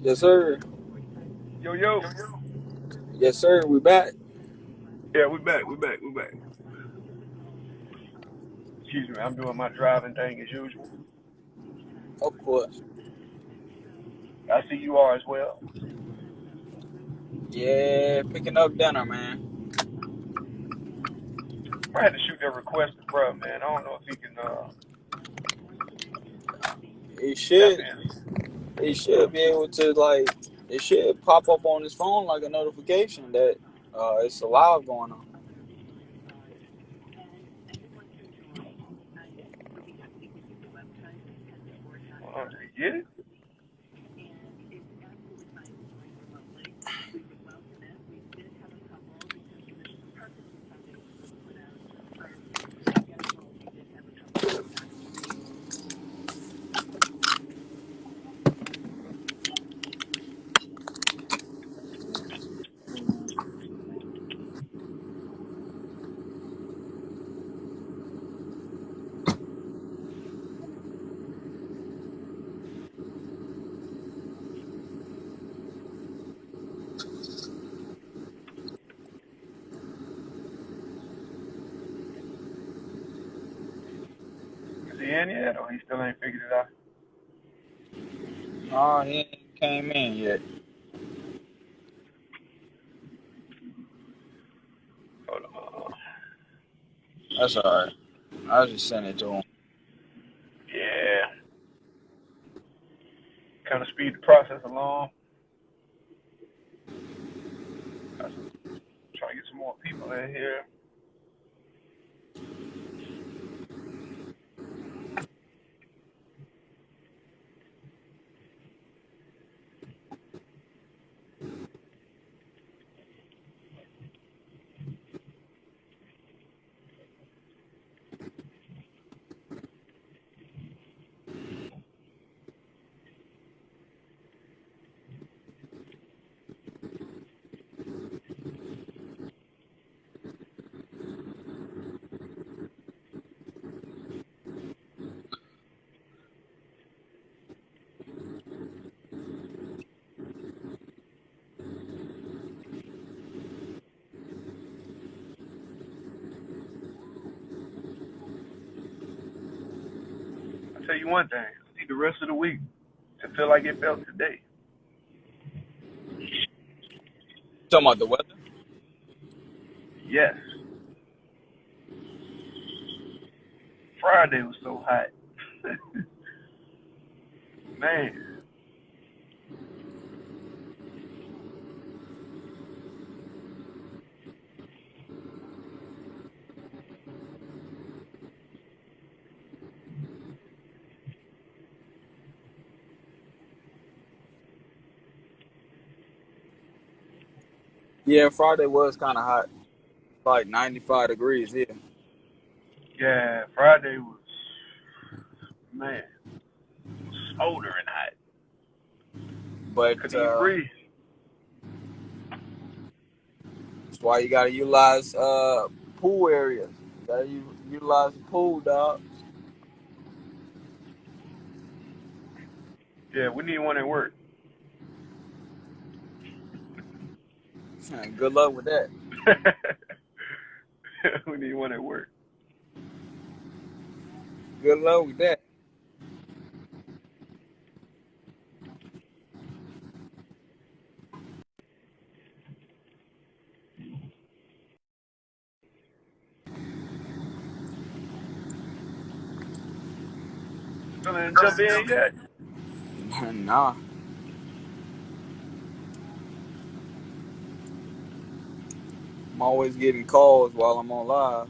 Yes, sir. Yo, yo. Yes, sir. We back. Yeah, we back. We back. We back. Excuse me. I'm doing my driving thing as usual. Of course. I see you are as well. Yeah, picking up dinner, man. I had to shoot that request to bro, man. I don't know if he can It tap should. in. It should be able to like. It should pop up on his phone like a notification that it's a live going on. Did he get it? Is he in yet, or he still ain't figured it out? Oh, he ain't came in yet. Hold on. That's all right. I just sent it to him. Yeah. Kind of speed the process along. Try to get some more people in here. I'll tell you one thing. I need the rest of the week to feel like it felt today. Talking about the weather. Yes. Friday was so hot. Man. Yeah, Friday was kind of hot, like 95 degrees here. Yeah, Friday was, man, smoldering hot. But Couldn't even breathe. that's why you gotta utilize pool areas. You gotta utilize the pool, dog. Yeah, we need one at work. Good luck with that. We need one at work. Good luck with that. Still didn't jump in yet. Nah, I'm always getting calls while I'm on live.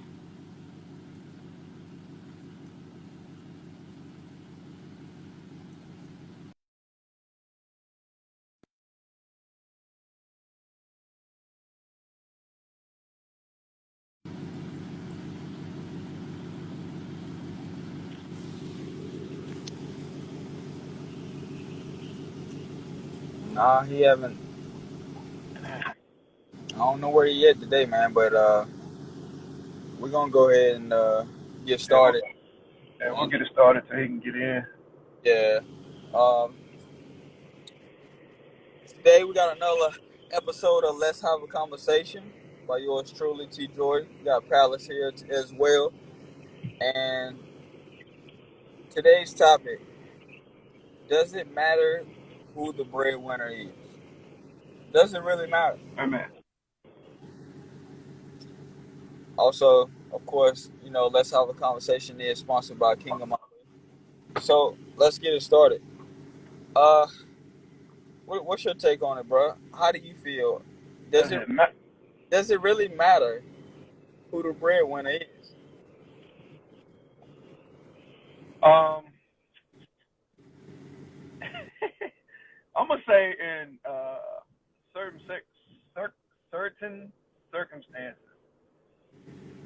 Nah, he haven't. I don't know where he at today, man. But we're gonna go ahead and get Yeah, we'll, started. yeah, we'll And get it started so he can get in. yeah, um, Today we got another episode of Let's Have a Conversation by yours truly, T. Jordan. We got Palace here as well. And today's topic, does it matter who the breadwinner is? Does it really matter? Amen. Also, of course, Let's Have a Conversation is sponsored by Kingdom. So let's get it started. Uh, what's your take on it, bro? How do you feel? Does Does it it matter? does it really matter who the breadwinner is? Um, I'm gonna say in certain certain circumstances.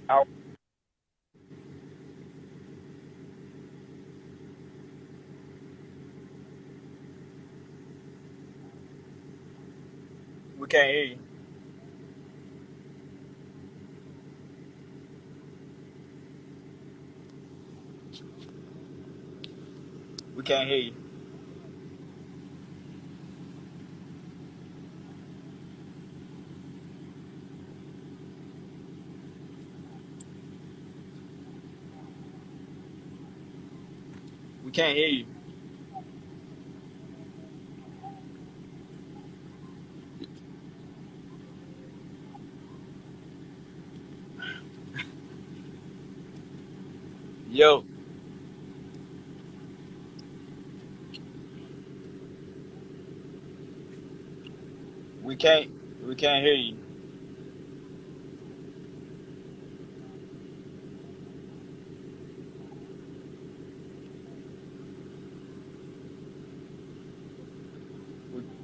I, We can't hear you. We can't hear you. We can't hear you. Yo, we can't we can't hear you.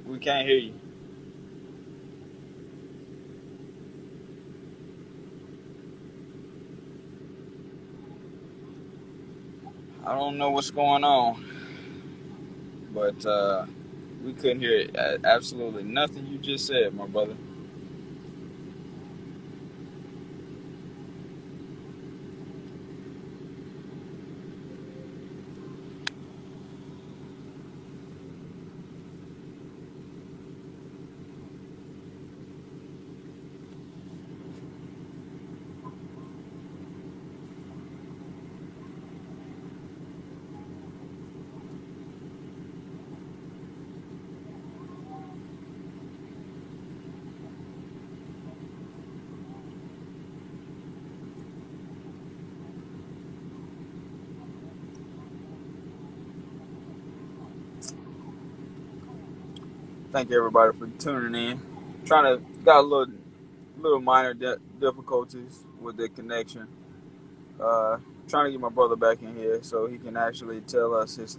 We can't hear you. I don't know what's going on, but we couldn't hear absolutely nothing you just said, my brother. Thank you everybody for tuning in. Trying to got a little minor difficulties with the connection. Trying to get my brother back in here so he can actually tell us his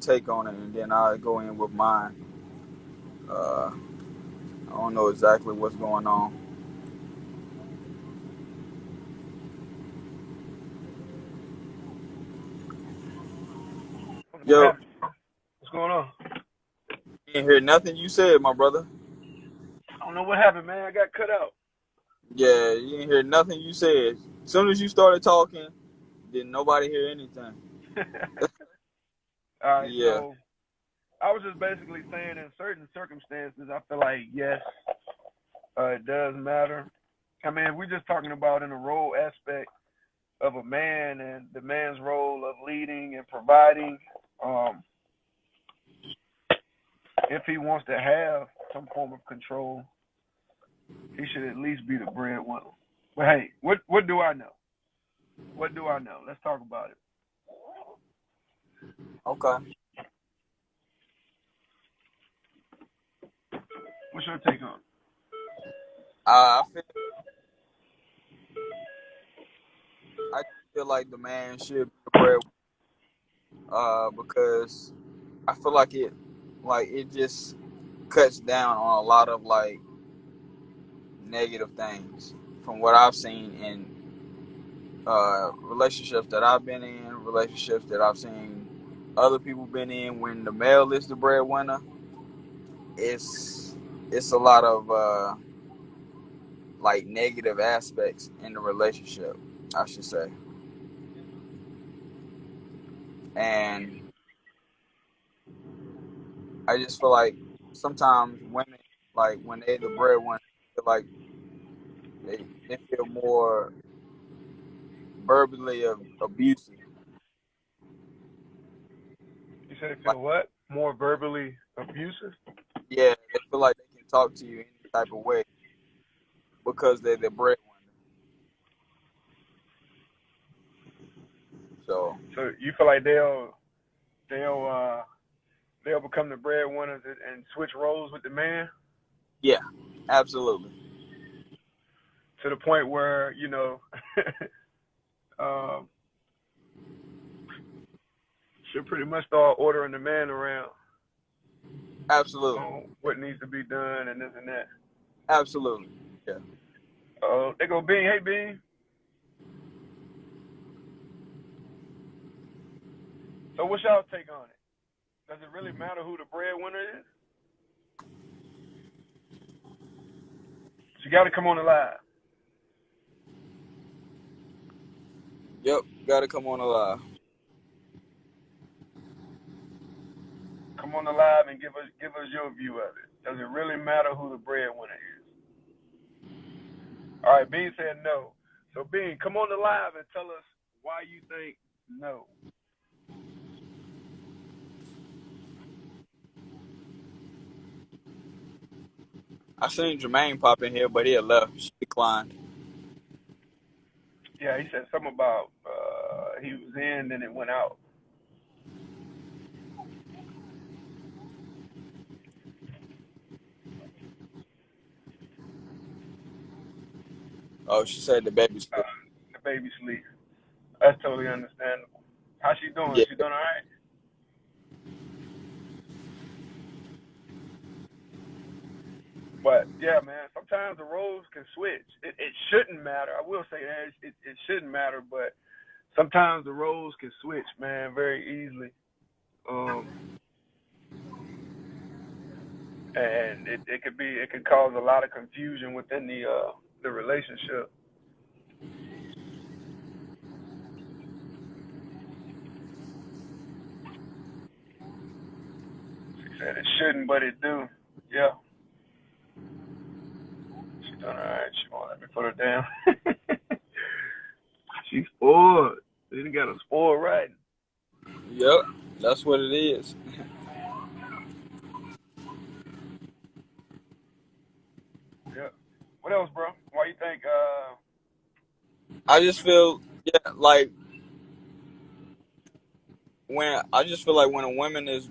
take on it, and then I'll go in with mine. I don't know exactly what's going on. what Yo, happened? What's going on? didn't hear nothing you said, my brother. I don't know what happened, man. I got cut out. Yeah, you didn't hear nothing you said. As soon as you started talking, didn't nobody hear anything. All right, Yeah. so I was just basically saying in certain circumstances, I feel like yes, it does matter. I mean, if we're just talking about in the role aspect of a man and the man's role of leading and providing, um, if he wants to have some form of control, he should at least be the breadwinner. But hey, what do I know? What do I know? Let's talk about it. Okay. What's your take on it? I feel I feel like the man should be the bread, because I feel like it just cuts down on a lot of like negative things from what I've seen in relationships that I've been in, relationships that I've seen other people been in. When the male is the breadwinner, it's it's a lot of like negative aspects in the relationship, I should say. And I just feel like sometimes women, like when they the breadwinner, feel like they feel more verbally abusive. You said they Like, feel what? More verbally abusive? yeah, they feel like they can talk to you any type of way because they're the breadwinner. So So you feel like they'll they'll become the breadwinners and switch roles with the man yeah, absolutely. to the point where um, she'll pretty much start ordering the man around Absolutely. on what needs to be done and this and that. Absolutely. Yeah. They go Bean. Hey Bean. So what's y'all take on it? Does it really matter who the breadwinner is? You got to come on the live. Yep. Got to come on alive. Come on the live and give us your view of it. Does it really matter who the breadwinner is? All right, Bean said no. So Bean, come on the live and tell us why you think no. I seen Jermaine pop in here, but he had left. She declined. Yeah, he said something about he was in, then it went out. Oh, she said the baby's Uh, sleep. the baby sleep. That's totally understandable. How's she doing? Yeah. She doing all right? But yeah, man, sometimes the roles can switch. It shouldn't matter. I will say that it shouldn't matter, but sometimes the roles can switch, man, very easily. And it could cause a lot of confusion within the relationship. She said it shouldn't, but it do. Yeah, she's doing all right. She won't let me put her down. She's spoiled. They done got her spoiled right. Yep. That's what it is. Yeah. What else, bro? Why you think? I just feel, yeah, like when a woman is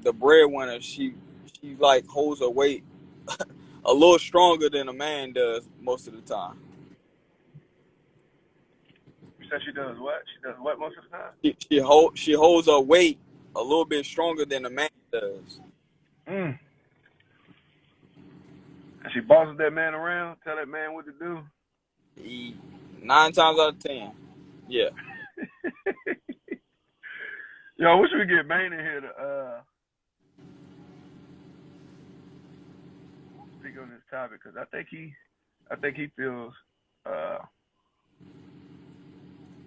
the breadwinner, she like holds her weight a little stronger than a man does most of the time. You said she does what? She does what most of the time? She holds her weight a little bit stronger than a man does. Mm. And she bosses that man around, tell that man what to do. 9 times out of 10, yeah. Yo, I wish we could get Maine in here to speak on this topic because I think he feels uh,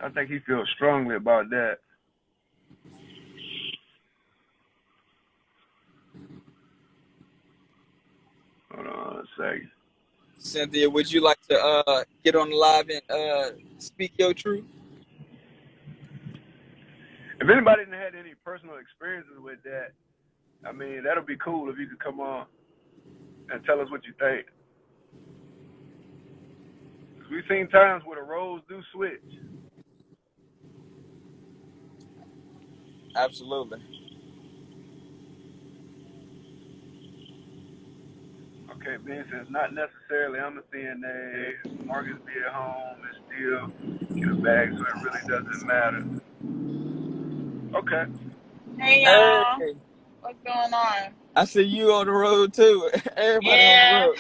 I think he feels strongly about that. Hold on a second. Cynthia, would you like to get on the live and speak your truth? If anybody didn't had any personal experiences with that, I mean, that'll be cool if you could come on and tell us what you think. We've seen times where the roles do switch. Absolutely. Okay, Ben says not necessarily. I'm a CNA. Marcus be at home and still get a bag, so it really doesn't matter. Okay. Hey y'all, Hey, what's going on? I see you on the road too. Everybody on the Yeah, road.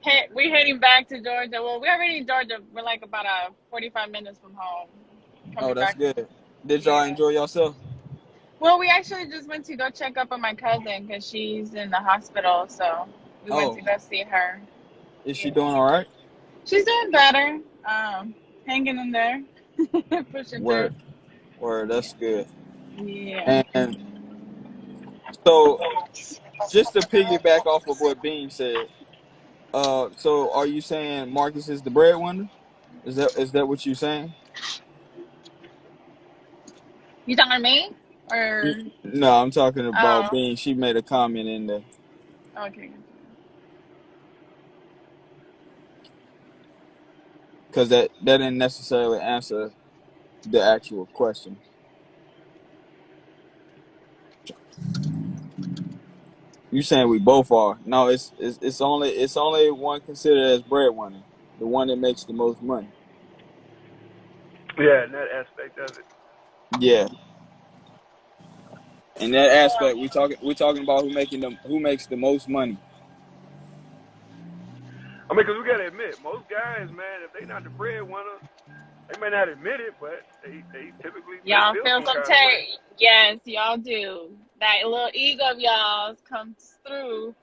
hey, we heading back to Georgia. Well, we're already in Georgia. We're like about 45 minutes from home. Oh, Coming that's back. good. Did y'all Yeah. enjoy yourself? Well, we actually just went to go check up on my cousin because she's in the hospital. So we went Oh, to go see her. is she Yeah. doing all right? She's doing better. Hanging in there, pushing through. Word, word. Yeah. That's good. Yeah. And So just to piggyback off of what Bean said, so are you saying Marcus is the breadwinner? Is that what you're saying? You talking to me or? No, I'm talking about Oh, Bean. She made a comment in there okay. because that didn't necessarily answer the actual question. You saying we both are? No, it's only one considered as breadwinner, the one that makes the most money. Yeah, in that aspect of it. Yeah, in that aspect, we talking about who makes the most money. I mean, because we got to admit, most guys, man, if they not the breadwinner, they may not admit it, but they typically may Y'all feel feel some some kind of way. yes, y'all do. That little ego of y'all comes through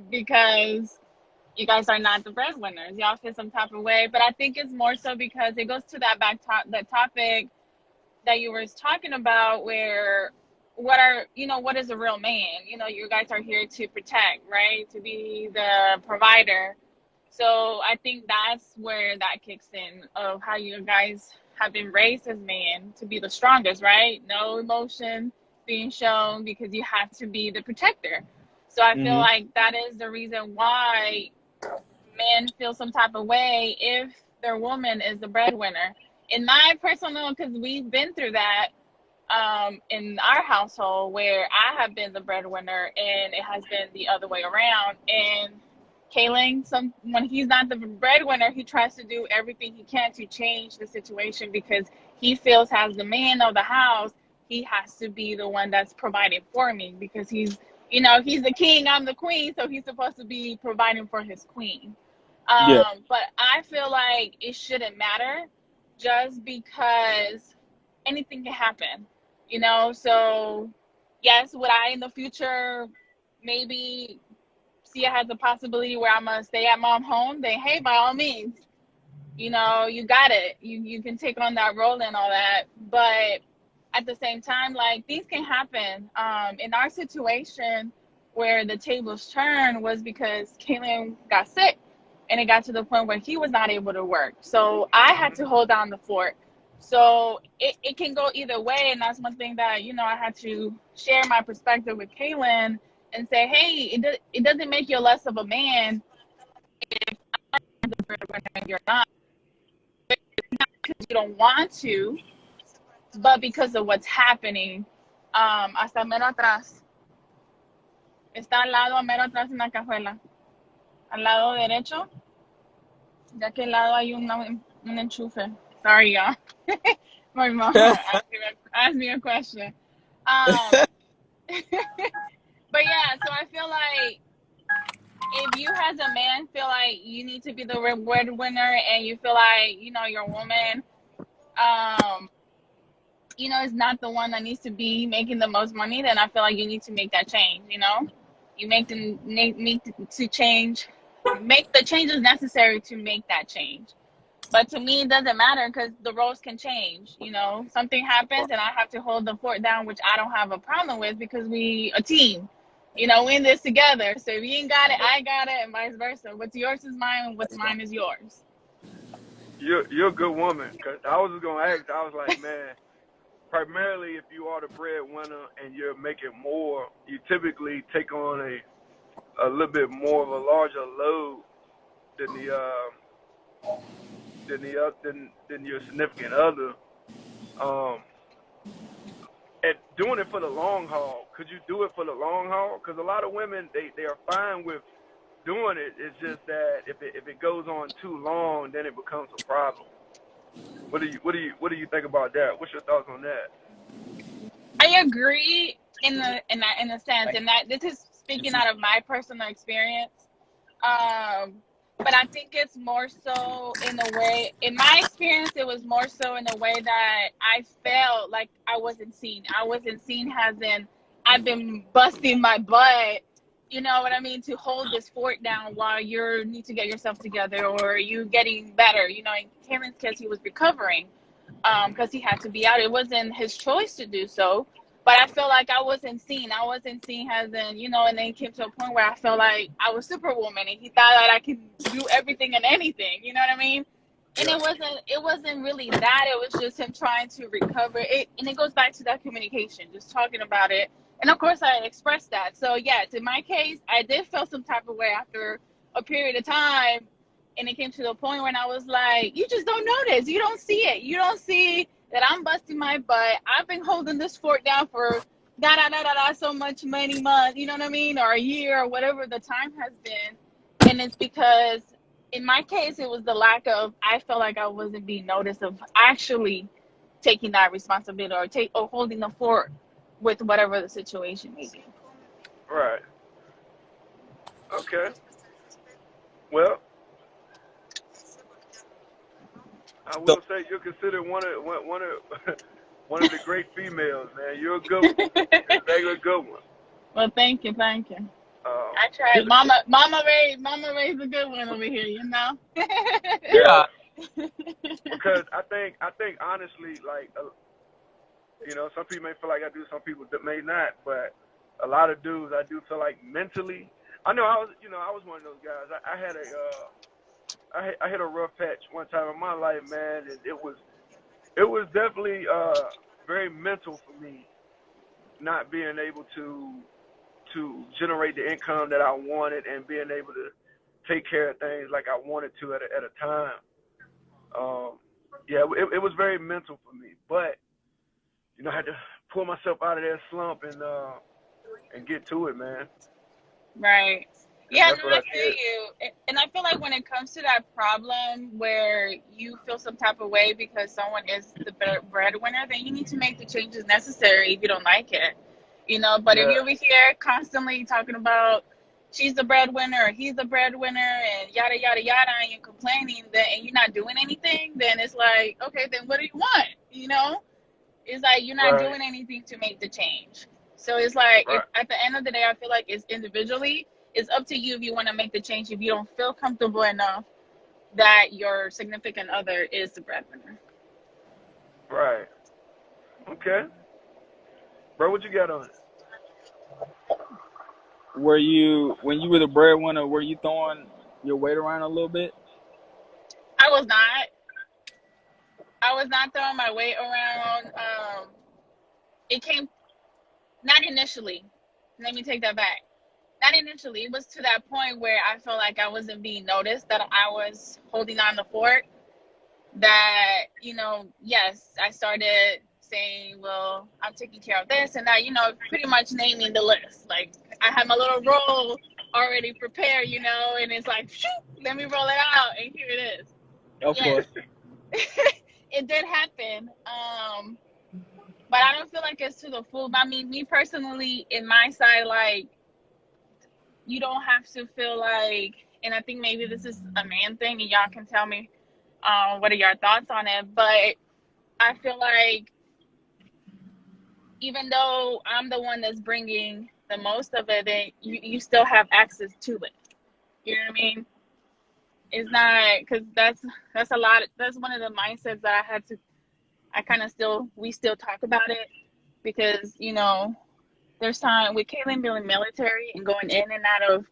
because you guys are not the breadwinners. Y'all feel some type of way, but I think it's more so because it goes to that topic that you were talking about, where what is a real man? You guys are here to protect, right? To be the provider. So I think that's where that kicks in, of how you guys have been raised as men to be the strongest, right? No emotion being shown because you have to be the protector. So I feel Hmm. like that is the reason why men feel some type of way if their woman is the breadwinner. In my personal, because we've been through that in our household, where I have been the breadwinner and it has been the other way around. And Kaylin, when he's not the breadwinner, he tries to do everything he can to change the situation because he feels, as the man of the house, he has to be the one that's providing for me because he's the king, I'm the queen, so he's supposed to be providing for his queen. Yeah, But I feel like it shouldn't matter, just because anything can happen, So yes, would I in the future maybe see it as a possibility where I'm gonna stay at mom home? Then hey, by all means, you got it. You can take on that role and all that. But at the same time, like, things can happen. In our situation, where the tables turned was because Kaylin got sick, and it got to the point where he was not able to work. So I had to hold down the fort. So it can go either way, and that's one thing that I had to share my perspective with Kaylin and say, hey, it doesn't make you less of a man if you're not, because you don't want to, but because of what's happening. Hasta mero atrás. Está al lado, mero atrás en la cajuela. Al lado derecho, de aquel lado hay un enchufe. Sorry, y'all. My mom asked me a question. Um, but yeah, so I feel like if you as a man feel like you need to be the breadwinner, and you feel like, your woman, um, is not the one that needs to be making the most money, then I feel like you need to make that change. You make to change, make the changes necessary to make that change. But to me, it doesn't matter because the roles can change. Something happens and I have to hold the fort down, which I don't have a problem with because we a team. We in this together. So if you ain't got it, I got it, and vice versa. What's yours is mine, and what's mine is yours. You're a good woman. Cause I was just gonna ask. I was like, man, primarily if you are the breadwinner and you're making more, you typically take on a little bit more of a larger load than than your significant other. Um, and doing it for the long haul. Could you do it for the long haul? Because a lot of women they are fine with doing it. It's just that if it goes on too long, then it becomes a problem. What do you think about that? What's your thoughts on that? I agree in a sense, and that this is speaking out of my personal experience. Um, but I think it's more so in a way. In my experience, it was more so in a way that I felt like I wasn't seen. I wasn't seen as in I've been busting my butt. You know what I mean? To hold this fort down while you need to get yourself together, or you getting better. In Karen's case, he was recovering because he had to be out. It wasn't his choice to do so. but I felt like I wasn't seen. I wasn't seen as in, and then it came to a point where I felt like I was Superwoman and he thought that I could do everything and anything. You know what I mean? And Yeah. it wasn't really that. It was just him trying to recover it. And it goes back to that communication, just talking about it. And of course I expressed that. So yes, in my case, I did feel some type of way after a period of time. And it came to the point when I was like, you just don't notice. You don't see it. You don't see that I'm busting my butt. I've been holding this fort down for da da da da da so much many months, you know what I mean? Or a year or whatever the time has been. And it's because in my case it was the lack of, I felt like I wasn't being noticed of actually taking that responsibility or holding the fort with whatever the situation may be. Right. Okay. Well, I So, will say you're considered one of the great females, man. You're a good one. You're a regular good one. Well, thank you. Um, I tried. Mama raised a good one over here, yeah, yeah, because I think honestly, like, some people may feel like I do, some people that may not, but a lot of dudes, I do feel like mentally. I know I was one of those guys. I had I hit a rough patch one time in my life, man, and it was definitely very mental for me not being able to generate the income that I wanted and being able to take care of things like I wanted to at a time. Yeah, it was very mental for me, but I had to pull myself out of that slump and get to it, man. Right. And Yeah, that's no, what I I feel did. you. And I feel like when it comes to that problem where you feel some type of way because someone is the breadwinner, then you need to make the changes necessary if you don't like it. But if Yeah, you're over here constantly talking about she's the breadwinner or he's the breadwinner and yada yada yada and you're complaining and you're not doing anything, then it's like, okay, then what do you want? It's like you're not right, doing anything to make the change. So it's like right, at the end of the day, I feel like it's individually. It's up to you if you want to make the change. If you don't feel comfortable enough that your significant other is the breadwinner. right. Okay, bro, what you got on it? when you were the breadwinner, were you throwing your weight around a little bit? I was not. I was not throwing my weight around. It came not initially. Let me take that back. Not initially. It was to that point where I felt like I wasn't being noticed, that I was holding on the fort. That yes, I started saying, well, I'm taking care of this and that, pretty much naming the list. Like I had my little roll already prepared, and it's like, shoot, let me roll it out and here it is. Of Yes, course. it did happen. But I don't feel like it's to the full. I mean, me personally, in my side, like, you don't have to feel like, and I think maybe this is a man thing, and y'all can tell me what are your thoughts on it. But I feel like even though I'm the one that's bringing the most of it, then you still have access to it. You know what I mean? It's not because that's a lot. That's one of the mindsets that I had to. I kind of we still talk about it because there's time with Kaylin being military and going in and out of,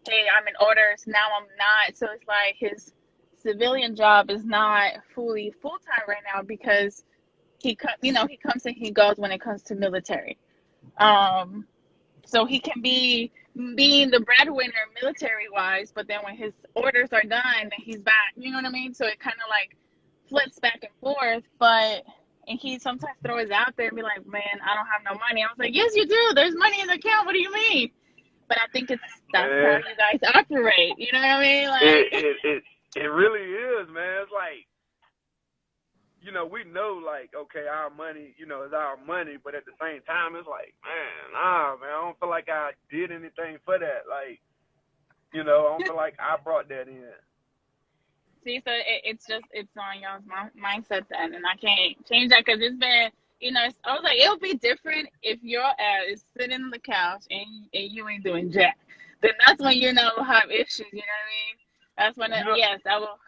hey, I'm in orders, now I'm not. So it's like his civilian job is not fully full time right now because he comes and he goes when it comes to military. Um, so he can be being the breadwinner military wise, but then when his orders are done, then he's back. You know what I mean? So it kind of like flips back and forth. And he sometimes throws out there and be like, "Man, I don't have no money." I was like, "Yes, you do. There's money in the account. What do you mean?" But I think that's how Man, you guys operate. You know what I mean? it Like, it it it really is, man. It's like we know, like, okay, our money, is our money, but at the same time, it's like, man, nah, man, I don't feel like I did anything for that. Like, I don't feel like I brought that in. see, so it's on y'all's mindset then, and I can't change that because it's been. I was like, it'll be different if your ass is sitting on the couch and you ain't doing jack. Then that's when we'll have issues. You know what I mean? That's when, You know, yes, I will.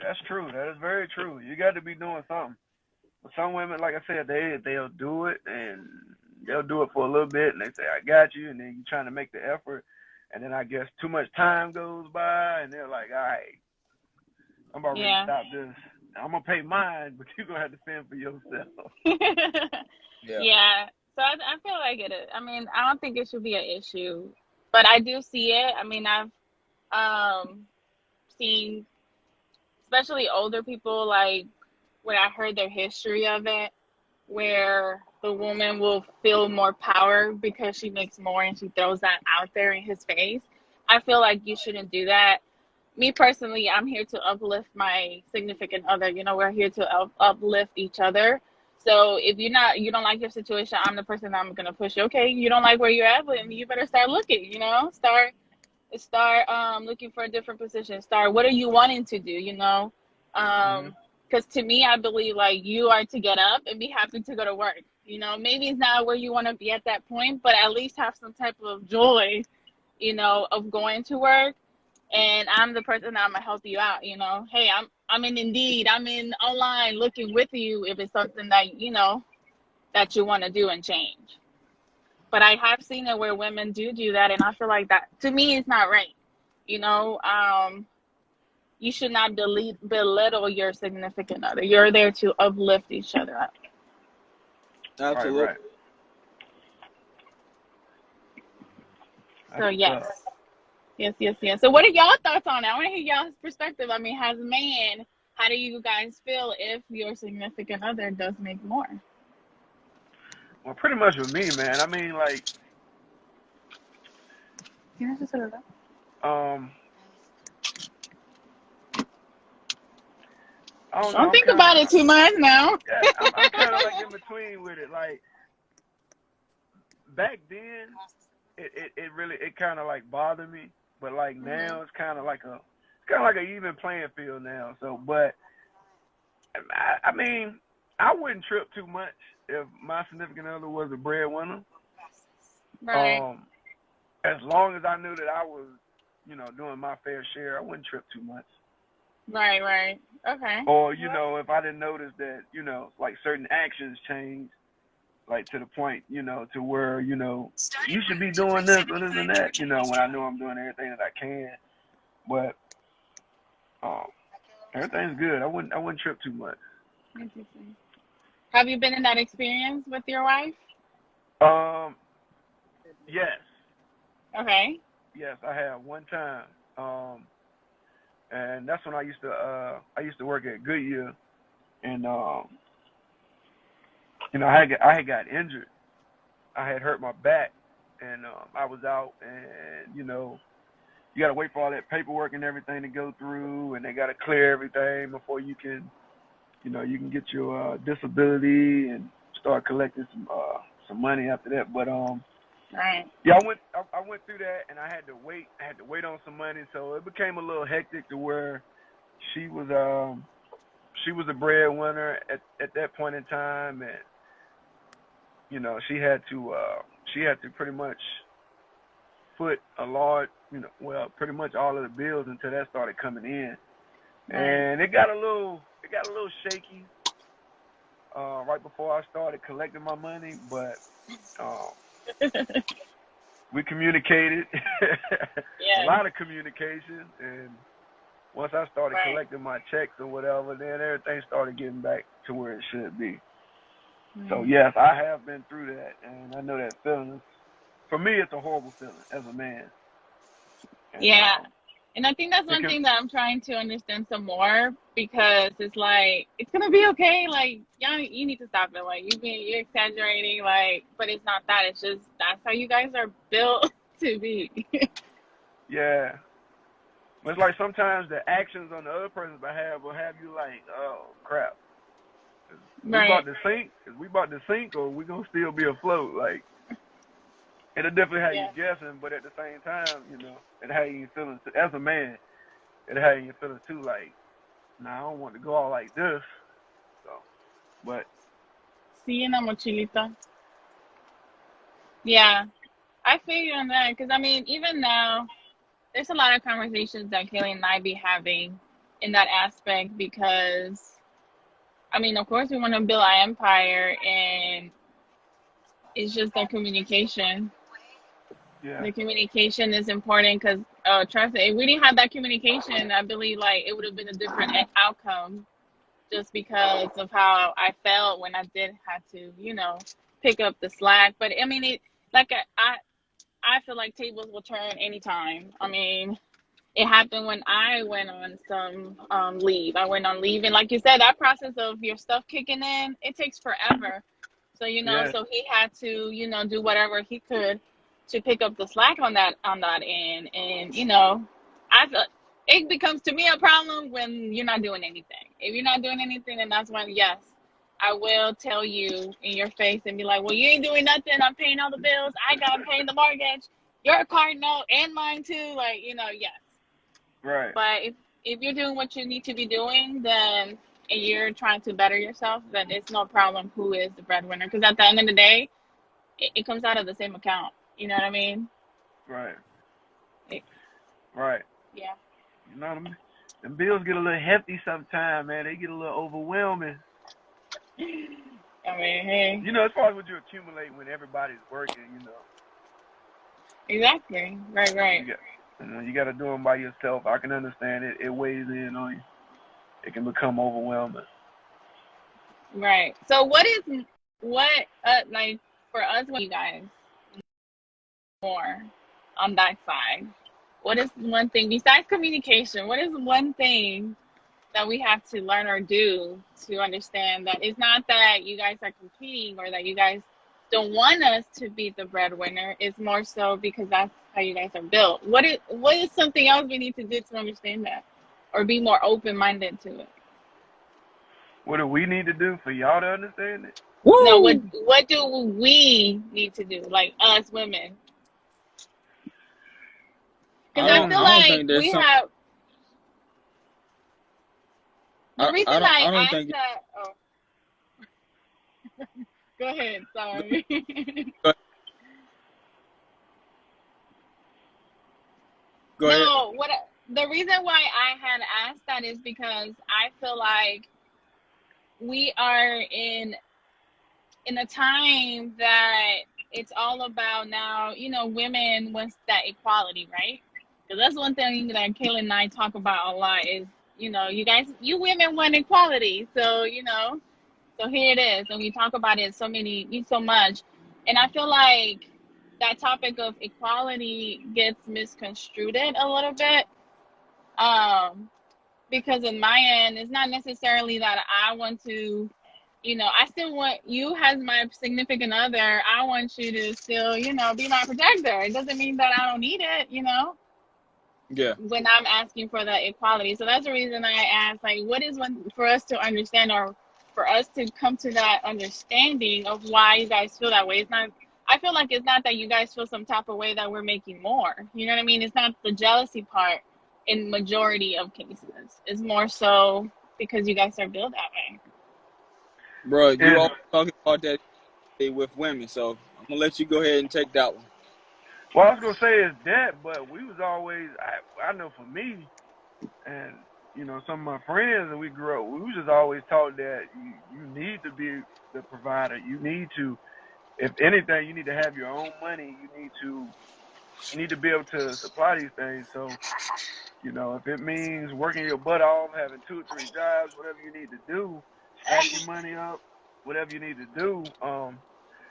that's true. That is very true. You got to be doing something. But some women, like I said, they'll do it and they'll do it for a little bit and they say, I got you, and then you're trying to make the effort, and then I guess too much time goes by and they're like, all right, I'm about ready to Yeah. stop this. I'm gonna pay mine, but you're gonna have to fend for yourself. Yeah. Yeah. So I feel like it is. I mean, I don't think it should be an issue, but I do see it. I mean, I've um seen, especially older people, like when I heard their history of it, where the woman will feel more power because she makes more and she throws that out there in his face. I feel like you shouldn't do that. Me personally, I'm here to uplift my significant other. You know, we're here to uplift each other. So if you don't like your situation, I'm the person I'm gonna push you. Okay, you don't like where you're at, but you better start looking. You know, start looking for a different position. Start, what are you wanting to do? You know, Hmm. because to me, I believe like you are to get up and be happy to go to work. You know, maybe it's not where you want to be at that point, but at least have some type of joy, you know, of going to work. And I'm the person that I'm gonna help you out. You know, hey, I'm in Indeed, I'm in online looking with you if it's something that you know that you want to do and change. But I have seen it where women do that, and I feel like that to me is not right. You know, you should not belittle your significant other. You're there to uplift each other up. Right, right. Absolutely. That's So what's up. yes. So what are y'all thoughts on it? I want to hear y'all's perspective. I mean, as a man, how do you guys feel if your significant other does make more? Well, pretty much with me, man. I mean, like, um, I don't know. Don't think about it too much now. Yeah, I'm kind of like in between with it. Like back then, it really it kind of like bothered me, but like Hmm. now it's kind of like an even playing field now. So, but I mean, I wouldn't trip too much if my significant other was a breadwinner. Right, Um, as long as I knew that I was, doing my fair share, I wouldn't trip too much. right. Okay. Or if I didn't notice that, like certain actions change, like to the point, to where, you should be doing this or this and that, when I know I'm doing everything that I can. But um, everything's good. I wouldn't trip too much. Interesting. Have you been in that experience with your wife? Um, yes, Okay. yes, I have one time. And that's when I used to work at Goodyear, and I had got injured. I had hurt my back, and I was out, and you got to wait for all that paperwork and everything to go through, and they got to clear everything before you can get your disability and start collecting some money after that. But Right. yeah, I went through that, and I had to wait on some money, so it became a little hectic to where she was she was a breadwinner at that point in time, and she had to pretty much foot a large, well, pretty much all of the bills until that started coming in, Right. and it got a little shaky right before I started collecting my money, but uh, we communicated, a Yeah. lot of communication, and once I started Right. collecting my checks or whatever, then everything started getting back to where it should be. So Mm. yes, I have been through that, and I know that feeling. For me, it's a horrible feeling as a man, and Yeah. And I think that's it one can, thing that I'm trying to understand some more because it's like it's gonna be okay. Like y'all, you need to stop it. Like you're exaggerating. Like, but it's not that. It's just that's how you guys are built to be. yeah. It's like sometimes the actions on the other person's behalf will have you like, oh crap, we about Right. to sink? Is we about to sink, or we gonna still be afloat? Like it'll definitely have you Yeah. guessing, but at the same time, it have you feeling as a man. It have you feeling too like, nah, I don't want to go all like this. So, but See in a mochilita. Yeah, I feel you on that because I mean, even now, there's a lot of conversations that Kelly and I be having in that aspect because I mean, of course, we want to build our empire, and it's just that communication. Yeah. The communication is important because, trust me, if we didn't have that communication, I believe like it would have been a different outcome just because of how I felt when I did have to, pick up the slack. But I mean, like I feel like tables will turn anytime. I mean, it happened when I went on some leave. I went on leave, and like you said, that process of your stuff kicking in, it takes forever. So Yes. so he had to, do whatever he could to pick up the slack on that end, and I feel it becomes to me a problem when you're not doing anything. If you're not doing anything, then that's when yes, I will tell you in your face and be like, well, you ain't doing nothing. I'm paying all the bills. I got paying the mortgage, your car note, and mine too. Like yes. Right. But if you're doing what you need to be doing, then and you're trying to better yourself, then it's no problem who is the breadwinner. Because at the end of the day, it comes out of the same account. You know what I mean? Right. It, Right. yeah. You know what I mean? Them bills get a little hefty sometimes, man. They get a little overwhelming. I mean, hey, As far as what you accumulate when everybody's working, exactly. Right, right. you got to do them by yourself. I can understand it. It weighs in on you. It can become overwhelming. Right. So what like for us, when you guys more on that side, what is one thing besides communication? What is one thing that we have to learn or do to understand that it's not that you guys are competing or that you guys don't want us to be the breadwinner? It's more so because that's how you guys are built. What is something else we need to do to understand that or be more open minded to it? What do we need to do for y'all to understand it? No, what Woo! what do we need to do, like us women? Because I feel I don't like think there's we some. have the reason I I don't asked think. that. Oh, go ahead. Sorry. Go, go ahead. No, the reason why I had asked that is because I feel like we are in a time that it's all about now, women wants that equality, right? Because that's one thing that Kayla and I talk about a lot is, you women want equality. So, so here it is. And we talk about it so much. And I feel like that topic of equality gets misconstrued a little bit. Um, because in my end, it's not necessarily that I want to, I still want you as my significant other. I want you to still, be my protector. It doesn't mean that I don't need it, Yeah, when I'm asking for that equality. So that's the reason I asked, like, what is one for us to understand or for us to come to that understanding of why you guys feel that way. It's not, I feel like it's not that you guys feel some type of way that we're making more. You know what I mean? It's not the jealousy part in majority of cases. It's more so because you guys are built that way. bro. You And all talking about that with women, so I'm gonna let you go ahead and take that one. what I was gonna say is that, but we was always. I know for me, and some of my friends, and we grew up. We was just always taught that you need to be the provider. You need to, if anything, you need to have your own money. You need to be able to supply these things. So if it means working your butt off, having 2 or 3 jobs, whatever you need to do, stack your money up, whatever you need to do.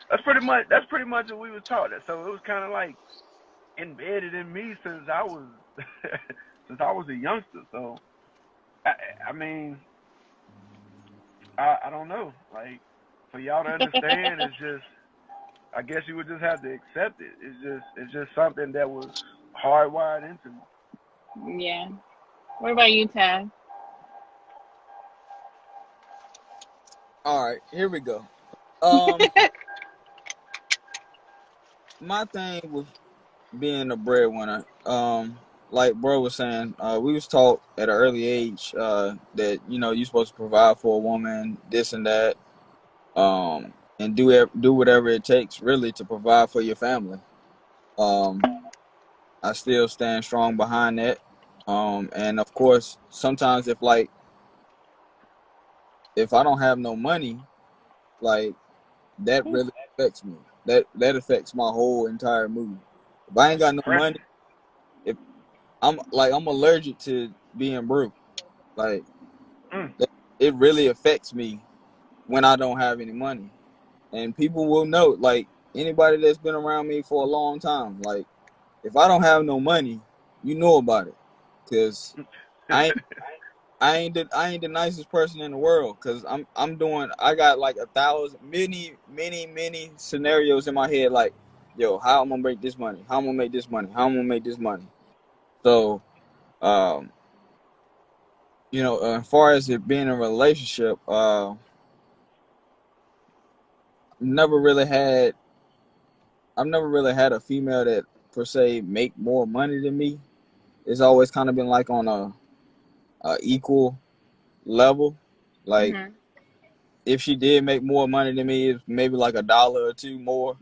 That's pretty much what we was taught. So it was kind of like embedded in me since I was since I was a youngster. So I mean, I don't know. Like for y'all to understand, it's just I guess you would just have to accept it. It's just something that was hardwired into me. Yeah. What about you, Tad? All right, here we go. My thing with being a breadwinner, like bro was saying, we was taught at an early age, that you're supposed to provide for a woman, this and that, and do whatever it takes really to provide for your family. Um, I still stand strong behind that. And of course, sometimes if like if I don't have no money, like that really affects me. That affects my whole entire mood. If I ain't That's got no money, depressing. if I'm allergic to being broke. Like Mm. it really affects me when I don't have any money. And people will know, like anybody that's been around me for a long time, like if I don't have no money, you know about it, cause I ain't I ain't the nicest person in the world. Cause I got like 1,000 many scenarios in my head. Like, yo, how I'm gonna make this money? How I'm gonna make this money? How I'm gonna make this money? So, um, as far as it being a relationship, never really had I've never really had a female that per se make more money than me. It's always kind of been like on a equal level. Like Mhm. if she did make more money than me, it's maybe like $1 or two more,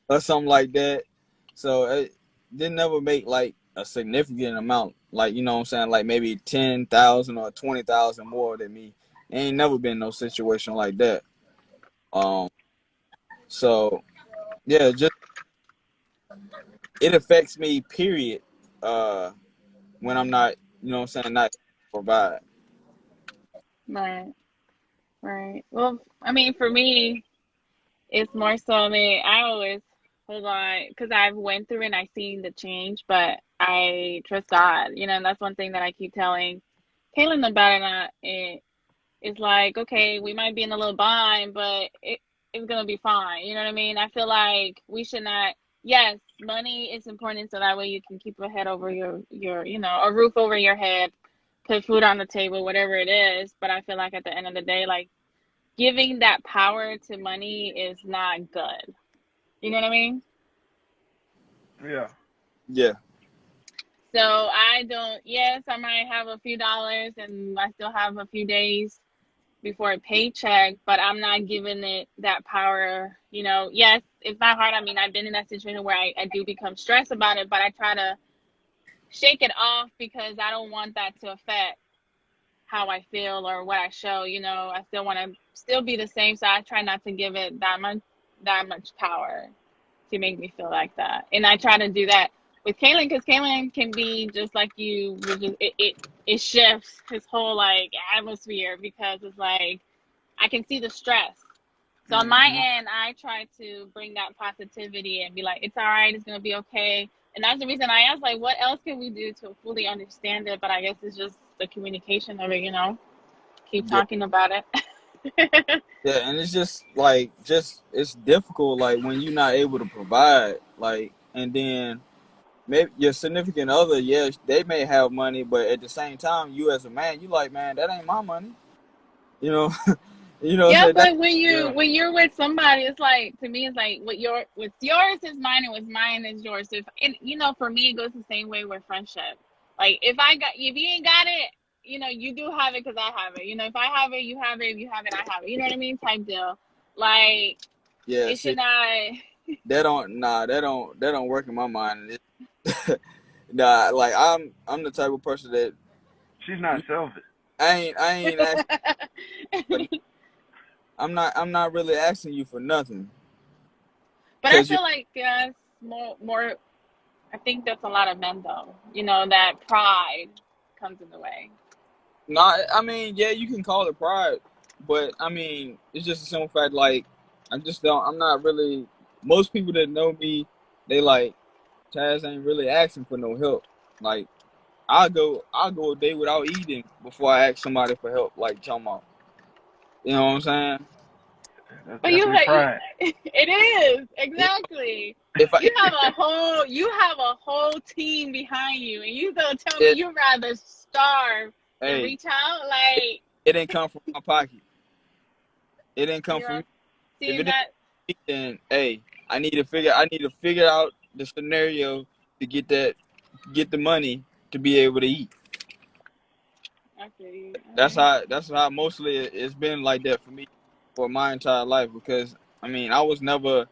or something like that. So it didn't never make like a significant amount. Like what I'm saying, like maybe 10,000 or 20,000 more than me. Ain't never been no situation like that. Um. So yeah, just it affects me. Period. Uh, when I'm not, not provide. Right. Right. Well, I mean, for me, it's more so. I mean, I always hold on because I've went through and I've seen the change, but I trust God. And that's one thing that I keep telling Kaylin about it. It's like, okay, we might be in a little bind, but it's gonna be fine. You know what I mean? I feel like we should not. Yes, money is important, so that way you can keep a head over your a roof over your head, put food on the table, whatever it is. But I feel like at the end of the day, like giving that power to money is not good. You know what I mean? Yeah. Yeah, So I don't. Yes, I might have a few dollars, and I still have a few days before a paycheck, but I'm not giving it that power. Yes, it's not hard. I mean, I've been in that situation where I do become stressed about it, but I try to shake it off because I don't want that to affect how I feel or what I show. I still want to still be the same, so I try not to give it that much power to make me feel like that. And I try to do that with Kaylin because Kaylin can be just like you. It shifts his whole like atmosphere because it's like I can see the stress. So on my Hmm. end, I try to bring that positivity and be like, it's all right, it's gonna be okay. And that's the reason I asked, like, what else can we do to fully understand it? But I guess it's just the communication of it. Keep yeah, talking about it. yeah, and it's just like it's difficult. Like when you're not able to provide, like, and then maybe your significant other, yes, they may have money, but at the same time, you as a man, you like, man, that ain't my money. You know, Yeah, say that. but when you Yeah. when you're with somebody, it's like to me, it's like what's yours is mine, and what's mine is yours. If and for me, it goes the same way with friendship. Like if you ain't got it, you do have it because I have it. If I have it, you have it. If you have it, I have it. You know what I mean? Type deal. Like Yeah, it should see, not. that don't work in my mind. Nah, like I'm the type of person that She's not selfish. I ain't asking for, I'm not really asking you for nothing, But I cause feel like that's more. I think that's a lot of men though. That pride comes in the way. no, I mean, yeah, you can call it pride, but I mean, it's just a simple fact. Like, I just don't. I'm not really. Most people that know me, they like Chaz ain't really asking for no help. Like, I'll go a day without eating before I ask somebody for help. Like, come on, you know what I'm saying? That's But you, definitely pride. it is You exactly. if I, You have a whole team behind you, and you gonna tell me it, you rather starve than hey, reach out? it, Like, it didn't come from my pocket. It didn't come you from know, me. If it seeing didn't, that. then hey, I need to figure out the scenario to get the money to be able to eat. I feel you. That's how mostly it's been like that for me for my entire life because I mean I was never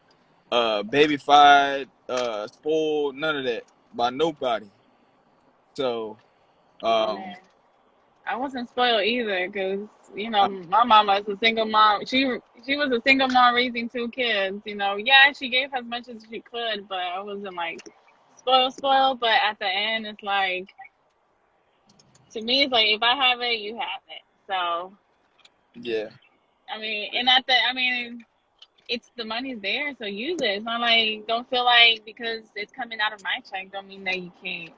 babyfied, spoiled, none of that by nobody. So Oh um man. I wasn't spoiled either, because my mama is a single mom. She was a single mom raising two kids. Yeah, she gave as much as she could, but I wasn't like spoiled. But at the end, it's like, to me, it's like, if I have it, you have it. So Yeah. it's the money's there, so use it. It's not like, don't feel like because it's coming out of my check, don't mean that you can't,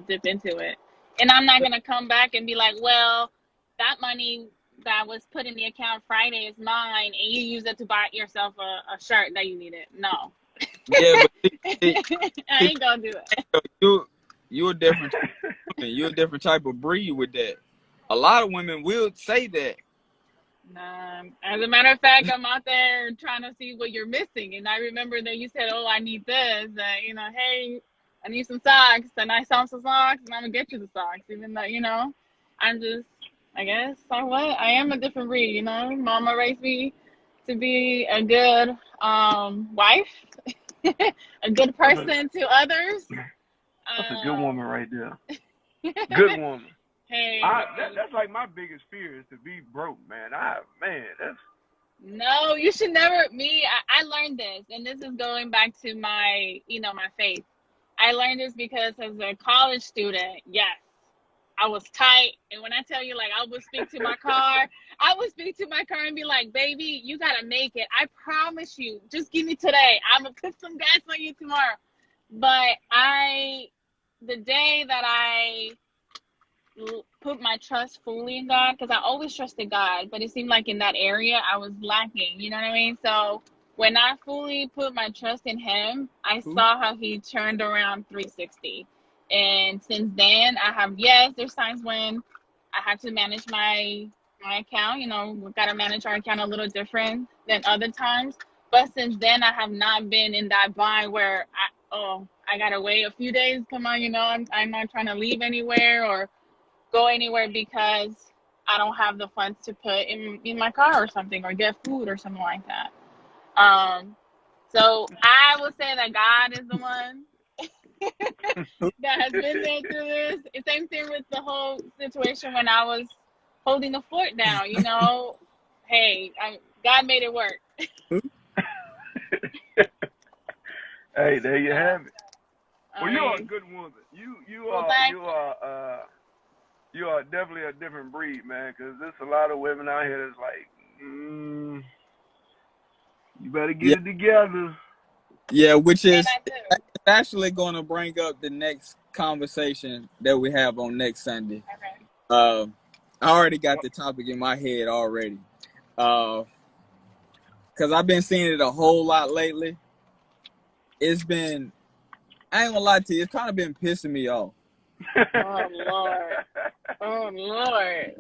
dip into it. And I'm not gonna come back and be like, well, that money that was put in the account Friday is mine, and you use it to buy yourself a shirt that you needed. No, Yeah, but see, I see, ain't gonna do it. you a different type of woman. You a different type of breed with that. A lot of women will say that. As a matter of fact, I'm out there trying to see what you're missing, and I remember that you said, "Oh, I need this," hey, I need some socks, and I saw some socks, and I'm gonna get you the socks, even though I'm just, I guess, I am a different breed. Mama raised me to be a good wife, a good That's a person to others. that's a good woman right there. Um, Good woman. hey, That's like my biggest fear is to be broke, man. That's no, you should never. I learned this, and this is going back to my faith. I learned this because as a college student, yes, I was tight. And when I tell you, like, I would speak to my car and be like, baby, you gotta make it. I promise you. Just give me today. I'm gonna put some gas on you tomorrow. But the day that I put my trust fully in God, because I always trusted God, but it seemed like in that area I was lacking. You know what I mean? So when I fully put my trust in Him, I Who? saw how He turned around 360. And since then, yes, there's times when I have to manage my account. We gotta manage our account a little different than other times. But since then, I have not been in that bind where I gotta wait a few days. Come on, I'm not trying to leave anywhere or go anywhere because I don't have the funds to put in my car or something, or get food or something like that. So I would say that God is the one that has been there through this. It's same thing with the whole situation when I was holding the fort down. Hey, God made it work. hey, there you So have it. I Well, you are a mean, good woman. well, thank You are definitely a different breed, man. Because there's a lot of women out here that's like, you better get Yeah, it together. yeah, which and is I do. actually going to bring up the next conversation that we have on next Sunday. Okay. I already got the topic in my head already. Because I've been seeing it a whole lot lately. It's been, I ain't gonna lie to you, it's kind of been pissing me off. Oh Lord. Oh Lord.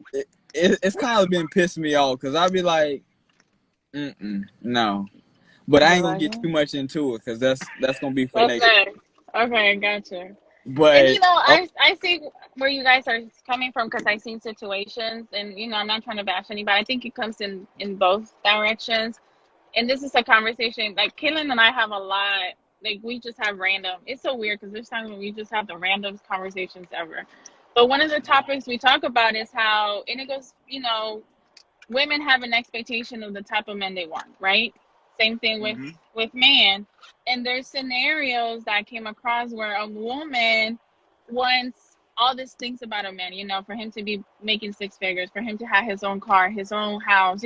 It's kind of been pissing me off because I'll be like, no. But I The ain't gonna get too Russian? much into it because that's gonna be for That's next. nice. Okay, gotcha. And But I see where you guys are coming from, because I've seen situations, and I'm not trying to bash anybody. I think it comes in both directions. And this is a conversation like Kaylin and I have a lot. Like, we just have random. It's so weird because there's times when we just have the randomest conversations ever. But one of the topics we talk about is how, and it goes, women have an expectation of the type of men they want, right? Same thing with Mhm. with man. And there's scenarios that I came across where a woman wants all these things about a man, for him to be making six figures, for him to have his own car, his own house.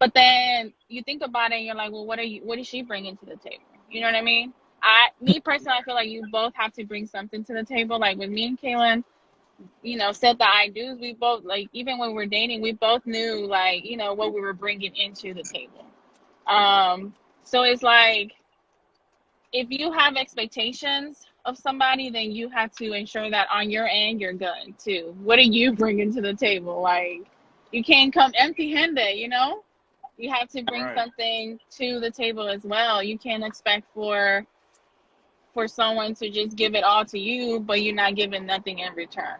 But then you think about it and you're like, well, what is she bringing to the table? You know what I mean? Me personally, I feel like you both have to bring something to the table. Like with me and Kaylin, said the I do's. We both, like, even when we're dating, we both knew, like, what we were bringing into the table. So it's like, if you have expectations of somebody, then you have to ensure that on your end you're good too. What are you bringing to the table? Like, you can't come empty-handed. You have to bring Right. something to the table as well. You can't expect for someone to just give it all to you, but you're not giving nothing in return.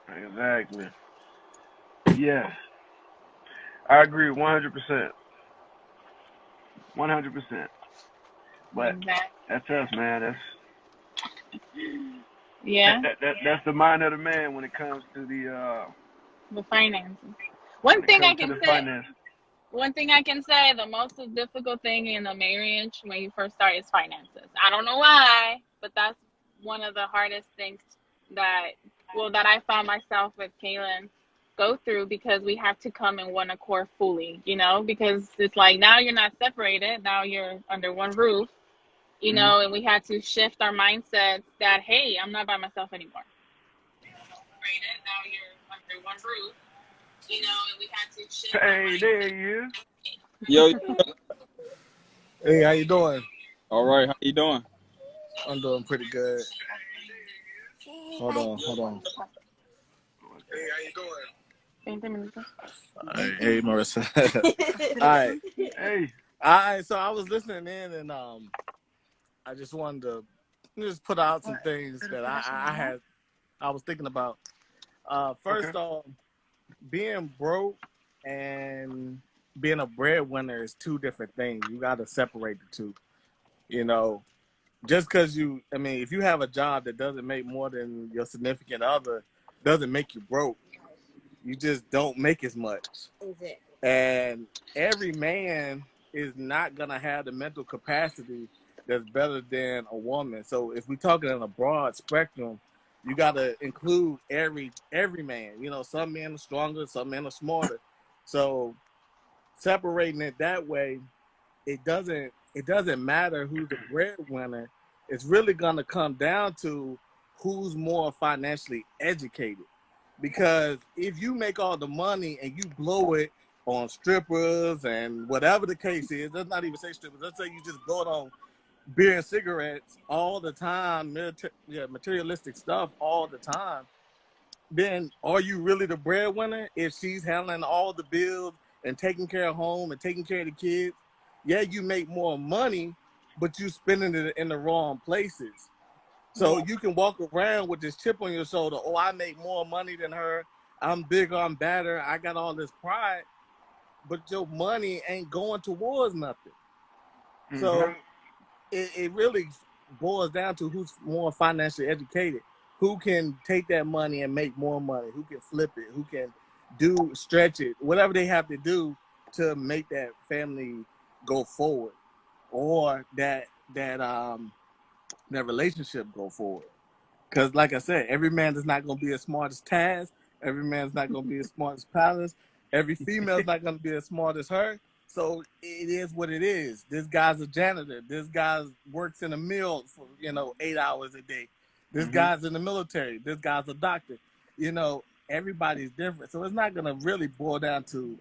Exactly. Yes, I agree 100%. 100%. But Exactly. that's us, man. Yeah, That's the mind of the man when it comes to the finances. One when it thing I comes to can the say, finance. the most difficult thing in a marriage when you first start is finances. I don't know why, but that's one of the hardest things that, well, that I found myself with Kaylin go through because we have to come in one accord fully, because it's like now you're not separated, now you're under one roof, Hmm. and we had to shift our mindsets that, hey, I'm not by myself anymore. Separated, now you're under one roof, and we had to shift our Hey, there mindset. he is. Yo, Hey, how you doing? all right, how you doing? I'm doing pretty good. Hold on. Hey, how you doing? 20 minutos. Hey, Marissa. All right. Hey. All right. So I was listening in, and I just wanted to just put out some things that I was thinking about. First Okay. off, being broke and being a breadwinner is two different things. You got to separate the two. Just because if you have a job that doesn't make more than your significant other, doesn't make you broke. You just don't make as much. And every man is not going to have the mental capacity that's better than a woman. So if we're talking in a broad spectrum, you got to include every man. Some men are stronger, some men are smarter. So separating it that way, it doesn't matter who's the breadwinner. It's really going to come down to who's more financially educated. Because if you make all the money and you blow it on strippers and whatever the case is, let's not even say strippers. Let's say you just blow it on beer and cigarettes all the time, materialistic stuff all the time, then are you really the breadwinner if she's handling all the bills and taking care of home and taking care of the kids? Yeah, you make more money, but you spending it in the wrong places. So you can walk around with this chip on your shoulder. Oh, I make more money than her. I'm bigger, I'm better. I got all this pride, but your money ain't going towards nothing. Mm-hmm. So it really boils down to who's more financially educated, who can take that money and make more money, who can flip it, who can stretch it, whatever they have to do to make that family go forward, or that relationship go forward. Because like I said, every man is not going to be as smart as Taz. Every man's not going to be as smart as Palace. Every female's not going to be as smart as her. So it is what it is. This guy's a janitor. This guy works in a mill for 8 hours a day. This guy's in the military. This guy's a doctor. Everybody's different. So it's not going to really boil down to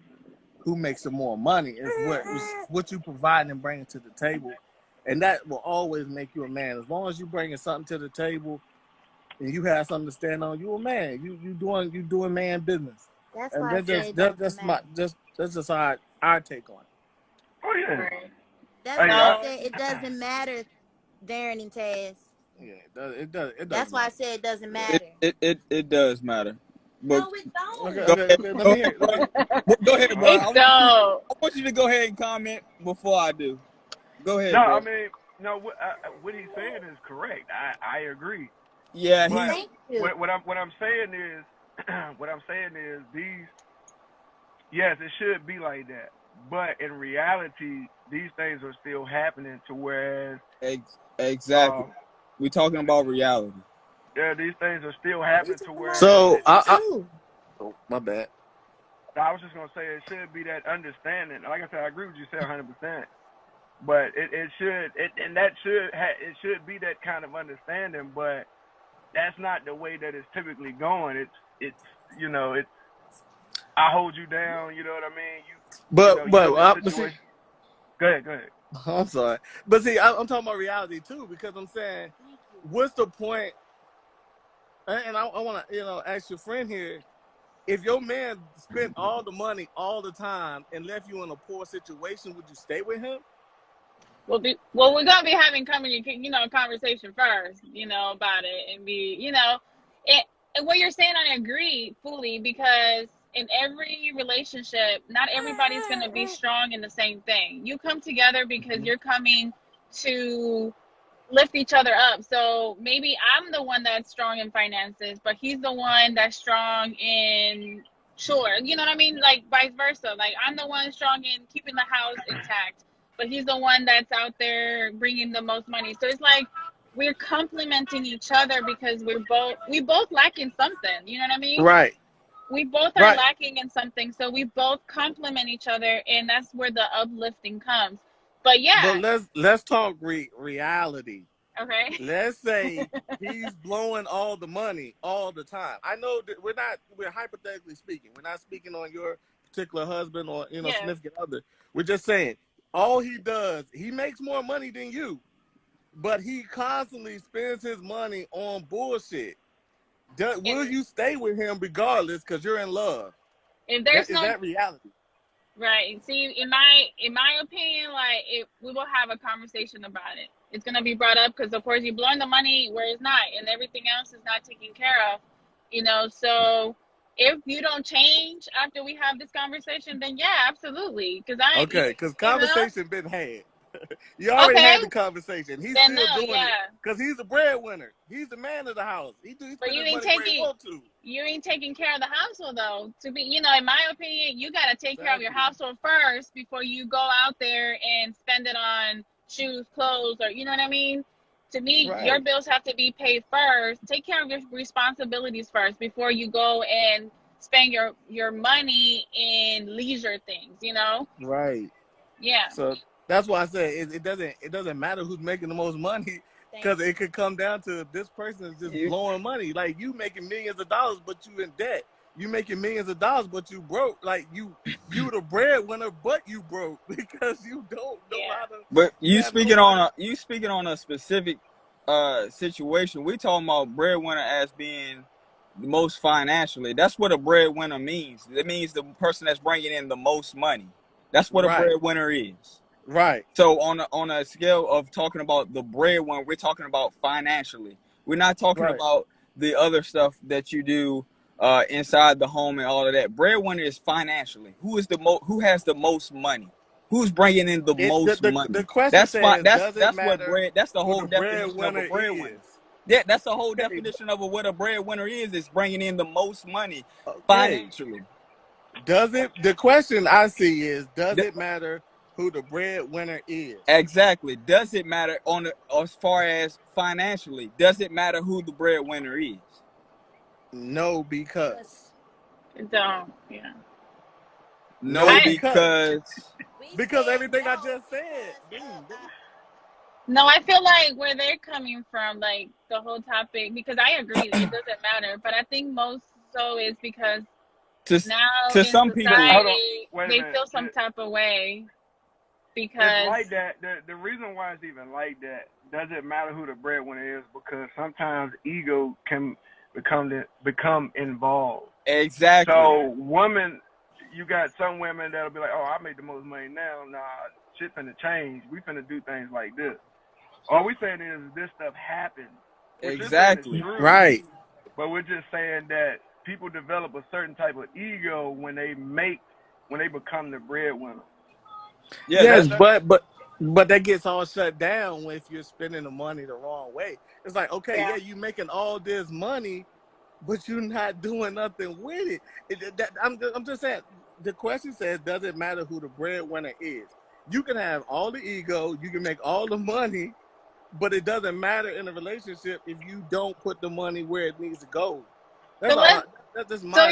who makes the more money. It's what you provide and bring to the table. And that will always make you a man. As long as you bringing something to the table and you have something to stand on, you a man. You doing man business. That's why that's just our take on it. Oh yeah. Right. That's why I said it doesn't matter, Darren and Taz. Yeah, it does. That's why I said it doesn't matter. It does matter. But No, it don't. Okay, let me hear. Go ahead, bro. I want you to go ahead and comment before I do. Go ahead. No, bro. I mean, no. What he's saying is correct. I agree. Yeah, but what I'm saying is these. Yes, it should be like that. But in reality, these things are still happening to whereas exactly. We're talking about reality. Yeah, these things are still happening to where. So oh, my bad. I was just gonna say it should be that understanding. Like I said, I agree with you, 100%. But it should be that kind of understanding. But that's not the way that it's typically going. It's I hold you down. You know what I mean? Go ahead. I'm sorry, but see, I'm talking about reality too, because I'm saying, what's the point? And I want to, ask your friend here, if your man spent all the money all the time and left you in a poor situation, would you stay with him? Well, we're gonna be having conversation first, about it, and be, and what you're saying, I agree fully, because in every relationship, not everybody's gonna be strong in the same thing. You come together because you're coming to lift each other up. So maybe I'm the one that's strong in finances, but he's the one that's strong in chores. You know what I mean? Like vice versa. Like I'm the one strong in keeping the house intact, but he's the one that's out there bringing the most money. So it's like we're complementing each other because we both lack in something. You know what I mean? Right. We both are Right. lacking in something, so we both complement each other, and that's where the uplifting comes. But yeah, But let's talk reality. okay. Let's say he's blowing all the money all the time. I know that we're hypothetically speaking. We're not speaking on your particular husband or Yeah. significant other. We're just saying all he does, he makes more money than you, but he constantly spends his money on bullshit. Will you stay with him regardless because you're in love? If there's Is that reality? right, see, in my opinion, like we will have a conversation about it. It's gonna be brought up because of course you're blowing the money where it's not, and everything else is not taken care of. You know, so if you don't change after we have this conversation, then yeah, absolutely. Because Okay, because you know, conversation been had. You already okay, had the conversation. He's then still no, doing yeah. it because he's the breadwinner. He's the man of the house. He But spends you his ain't money where he taking want to. you ain't taking care of the household though. To be, you know, in my opinion, you gotta take care of your Exactly. household first before you go out there and spend it on shoes, clothes, or you know what I mean. To me, your Right. bills have to be paid first. Take care of your responsibilities first before you go and spend your money in leisure things. You know? Right. Yeah. So that's why I said it doesn't matter who's making the most money because it could come down to this person is just You, blowing money. Like you making millions of dollars, but you in debt. You making millions of dollars, but you broke. Like you the breadwinner, but you broke because you don't know Yeah. how to. but You have no money. you speaking on a specific situation. We talking about breadwinner as being the most financially. That's what a breadwinner means. It means the person that's bringing in the most money. That's what a Right. breadwinner is. Right. So on a scale of talking about the breadwinner, we're talking about financially. We're not talking Right. about the other stuff that you do inside the home and all of that. Breadwinner is financially. Who has the most money? Who's bringing in the most The money? question That's fine. says, does it That's what matter That's the who whole the definition of a breadwinner breadwinner. is? Yeah, that's the whole Okay. definition of what a breadwinner is. It's bringing in the most money Okay. financially. The question I see is, does Th- it matter who the breadwinner is? Exactly. Does it matter as far as financially? Does it matter who the breadwinner is? No, because. So yeah. No, Because because everything I just said. No, I feel like where they're coming from, like the whole topic, because I agree it doesn't matter, but I think most so is because to now to in some people, Hold on, society wait a they minute. feel some type of way It's because like that. The reason why it's even like that doesn't matter who the breadwinner is because sometimes ego can become involved. exactly. So women, you got some women that'll be like, oh, I make the most money now. Nah, shit finna change. We finna do things like this. All we saying is this stuff happens. What you're saying is Exactly. true, Right. but we're just saying that people develop a certain type of ego when they become the breadwinner. Yeah, Yes, that's but that gets all shut down if you're spending the money the wrong way. It's like, okay, Yeah. yeah, you making all this money, but you're not doing nothing with it. I'm just saying. The question says, does it matter who the breadwinner is? You can have all the ego, you can make all the money, but it doesn't matter in a relationship if you don't put the money where it needs to go. That's So all. That's just so my.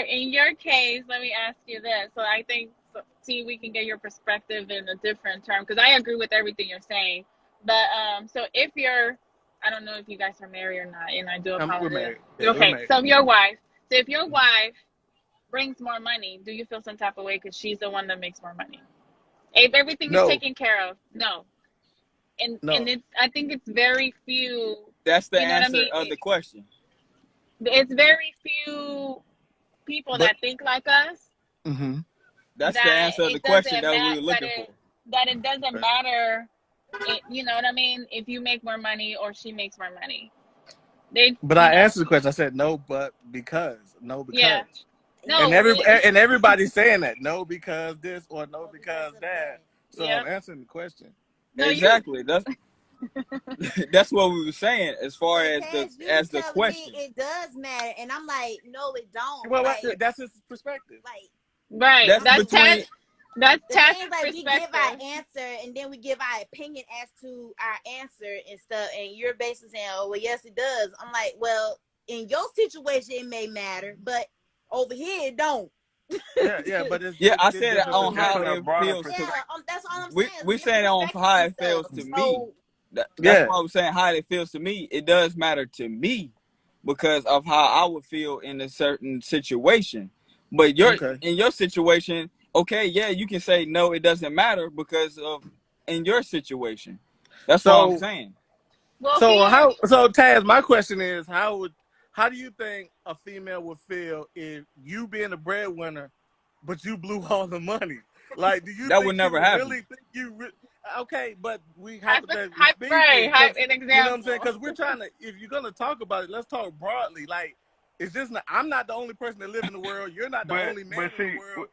in your case, let me ask you this. So I think see we can get your perspective in a different term because I agree with everything you're saying. But so if you're I don't know if you guys are married or not, and I do We're apologize. married. Yeah, we're Okay, married. so if your wife brings more money, do you feel some type of way because she's the one that makes more money? If everything is No. taken care of, no. And No. it's I think it's very few. that's the You know what I answer mean? of the question. It's very few people But- that think like us. Mm-hmm. That's the That answer of the it question doesn't that we were matter. looking for. That it doesn't matter. You know what I mean? If you make more money or she makes more money, But I answered the question. I said no, but because no, because. Yeah. No, And everybody's saying that no because this or no because that. So Yep. I'm answering the question. No, Exactly. That's what we were saying as far But as Taz, you was the telling me question. it does matter, and I'm like, no, it don't. Well, Like, that's his perspective. Right. That's I'm That's just between. Taz. That's the Taz's thing. Like, we give our perspective. answer, and then we give our opinion as to our answer and stuff. And you're basically saying, "Oh, well, yes, it does." I'm like, well, in your situation, it may matter, but over here, it don't. Yeah, but it's Yeah, I it's said it It's different on a how different, perspectives. a it broader feels to. perspective. That's all I'm We saying. we Different saying it on perspectives how and it stuff. feels to me. So That's Yeah. why I was saying how it feels to me. It does matter to me because of how I would feel in a certain situation. But Okay. in your situation, okay, yeah, you can say no, it doesn't matter because of in your situation. That's what I'm So saying. Well, so here. Taz, my question is how do you think a female would feel if you being a breadwinner, but you blew all the money? Like, do you That would think she never would happen. really think okay? But we Hyper, hypothetically hyper, right, speaking, because an you know what I'm saying? example. Because we're trying to, if you're gonna talk about it, let's talk broadly. Like, it's just not, I'm not the only person that live in the world. You're not the only man in the world.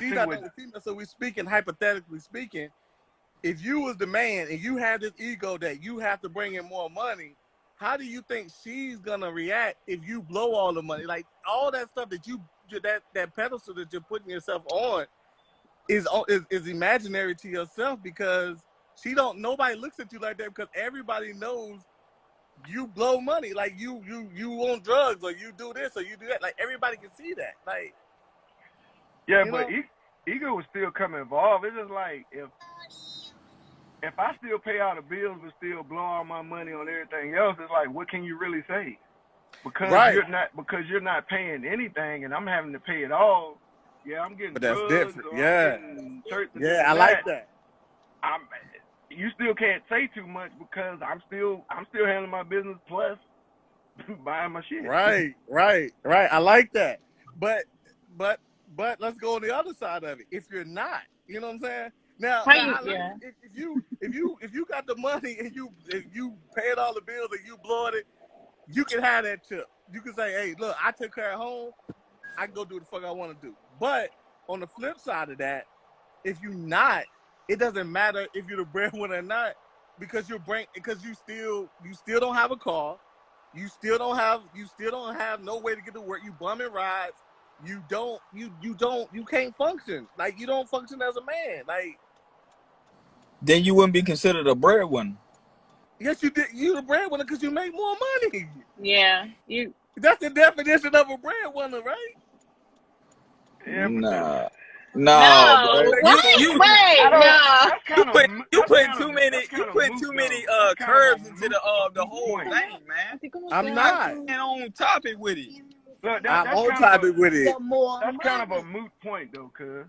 She's not the only female. So we're speaking hypothetically speaking. If you was the man and you have this ego that you have to bring in more money, how do you think she's gonna react if you blow all the money? Like all that stuff that that pedestal that you're putting yourself on is imaginary to yourself because nobody looks at you like that because everybody knows you blow money. Like you on drugs or you do this or you do that. Like everybody can see that. Like Yeah, but ego would still come involved. It's just like if I still pay all the bills but still blow all my money on everything else, it's like what can you really say? Because right. you're not paying anything and I'm having to pay it all. Yeah, I'm getting But that's drugs different. or Yeah. I'm getting shirts and Yeah, this I and like that. that. You still can't say too much because I'm still handling my business plus buying my shit. Right. I like that. But let's go on the other side of it. If you're not, you know what I'm saying? Now Yeah. if you got the money and if you paid all the bills and you blowing it, you can have that chip. You can say, hey, look, I took care of home. I can go do the fuck I want to do. But on the flip side of that, if you're not, it doesn't matter if you're the breadwinner or not, because you still don't have a car, you still don't have no way to get to work. You bumming rides. You can't function. Like you don't function as a man. Like Then you wouldn't be considered a breadwinner. yes, you did. You the breadwinner because you make more money. Yeah. That's the definition of a breadwinner, right? Yeah, Nah, No. bro. What? Wait. No. You put too many curves into the whole thing, man. I'm not. And on topic with it. Look, I'm on topic with it. That's kind of a moot point though, cuz.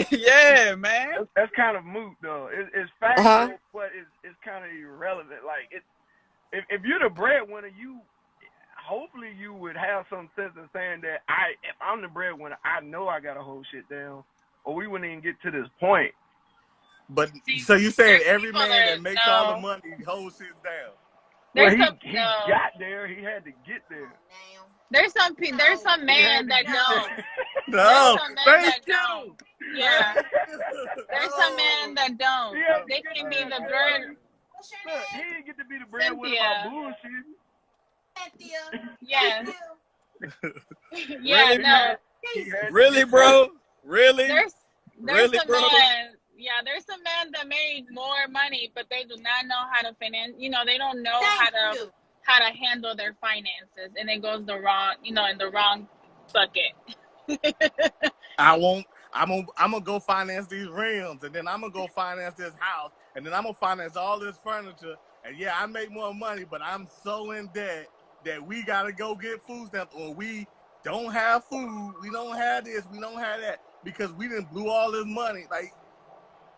Yeah, man. That's kind of moot though. It's factual, but it's kind of irrelevant. Like if you're the breadwinner, hopefully you would have some sense of saying that if I'm the breadwinner, I know I gotta hold shit down, or we wouldn't even get to this point. But so you saying every people man that makes all the money holds shit down? Well, he got there. He had to get there. There's some men that don't. No, thank you. Yeah. There's some men that don't. Yeah, They can be the bread. Look, he didn't get to be the breadwinner by bullshit. Yes. Yeah, Really, no. Really, bro? Really? There's Really, some bro? men. Yeah, there's some men that make more money, but they do not know how to finance. They don't know how to handle their finances, and it goes the wrong, in the wrong bucket. I'm gonna go finance these rims, and then I'm gonna go finance this house, and then I'm gonna finance all this furniture. And yeah, I make more money, but I'm so in debt that we gotta go get food stamps, or we don't have food. We don't have this. We don't have that because we didn't blew all this money. Like,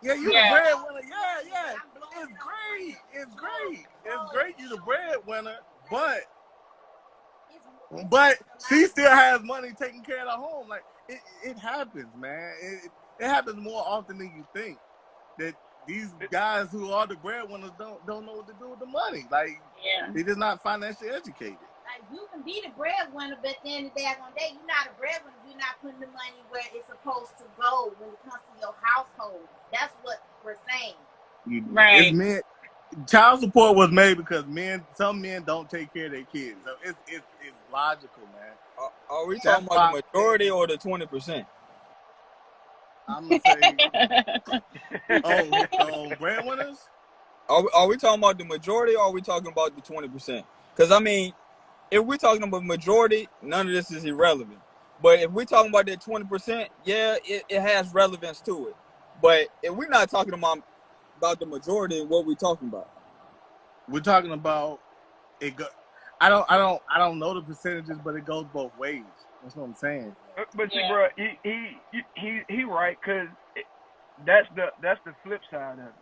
yeah, you the breadwinner. Yeah. It's great. You the breadwinner, but she still has money taking care of the home. Like it happens, man. It happens more often than you think. That these guys who are the breadwinners don't know what to do with the money. Like they're just not financially educated. Like you can be the breadwinner, but then the daggone day you're not a breadwinner. You're not putting the money where it's supposed to go when it comes to your household. That's what we're saying. Right. It's meant. child support was made because some men don't take care of their kids. So it's logical, man. Are we talking about the majority or the 20%? I'm gonna say, breadwinners. Are we talking about the majority or are we talking about the 20%? Because I mean, if we're talking about majority, none of this is irrelevant. But if we're talking about that 20%, yeah, it has relevance to it. But if we're not talking about the majority, what we're talking about? We're talking about it. I don't know the percentages, but it goes both ways. That's what I'm saying. But see, bro, he right, because that's the flip side of it.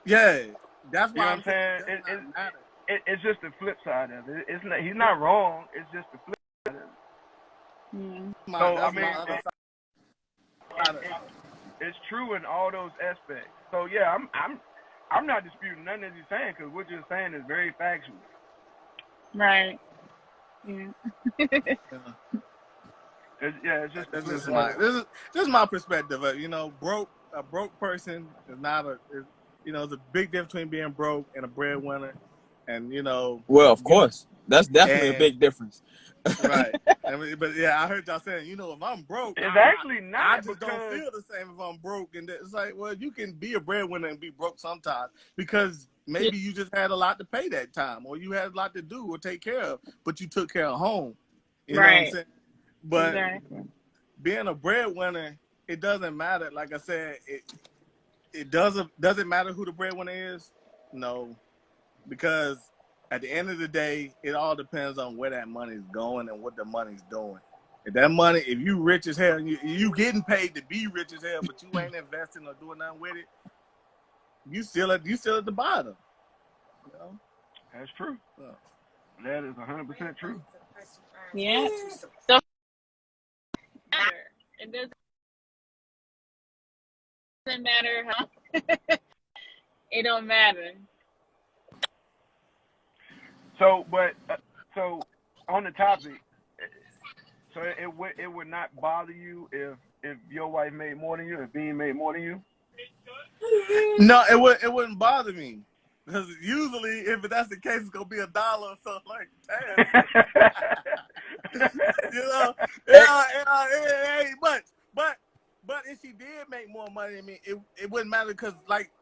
Yeah, that's you know why I'm saying. It's just the flip side of it. It's not, he's not wrong. It's just the flip side of it. So I mean, it's true in all those aspects. So yeah, I'm not disputing nothing that he's saying, because what you're saying is very factual. Right. Yeah. It's just this is my perspective. A broke person is not there's a big difference between being broke and a breadwinner, and Well, of course, that's definitely a big difference. Right. But yeah, I heard y'all saying, if I'm broke, it's actually not. I just don't feel the same if I'm broke. And it's like, well, you can be a breadwinner and be broke sometimes because maybe you just had a lot to pay that time, or you had a lot to do or take care of, but you took care of home. You know what I'm saying? But being a breadwinner, it doesn't matter. Like I said, it doesn't matter who the breadwinner is. No, because at the end of the day, it all depends on where that money's going and what the money's doing. If you rich as hell, you getting paid to be rich as hell, but you ain't investing or doing nothing with it, you still at the bottom. That's true. That is 100% true. Yeah. So it doesn't matter, huh? It don't matter. So, but so on the topic, so it would not bother you if your wife made more than you, if Bean made more than you? No, it wouldn't bother me, because usually if that's the case, it's gonna be $1 or something like that. But if she did make more money, I mean, it wouldn't matter, because like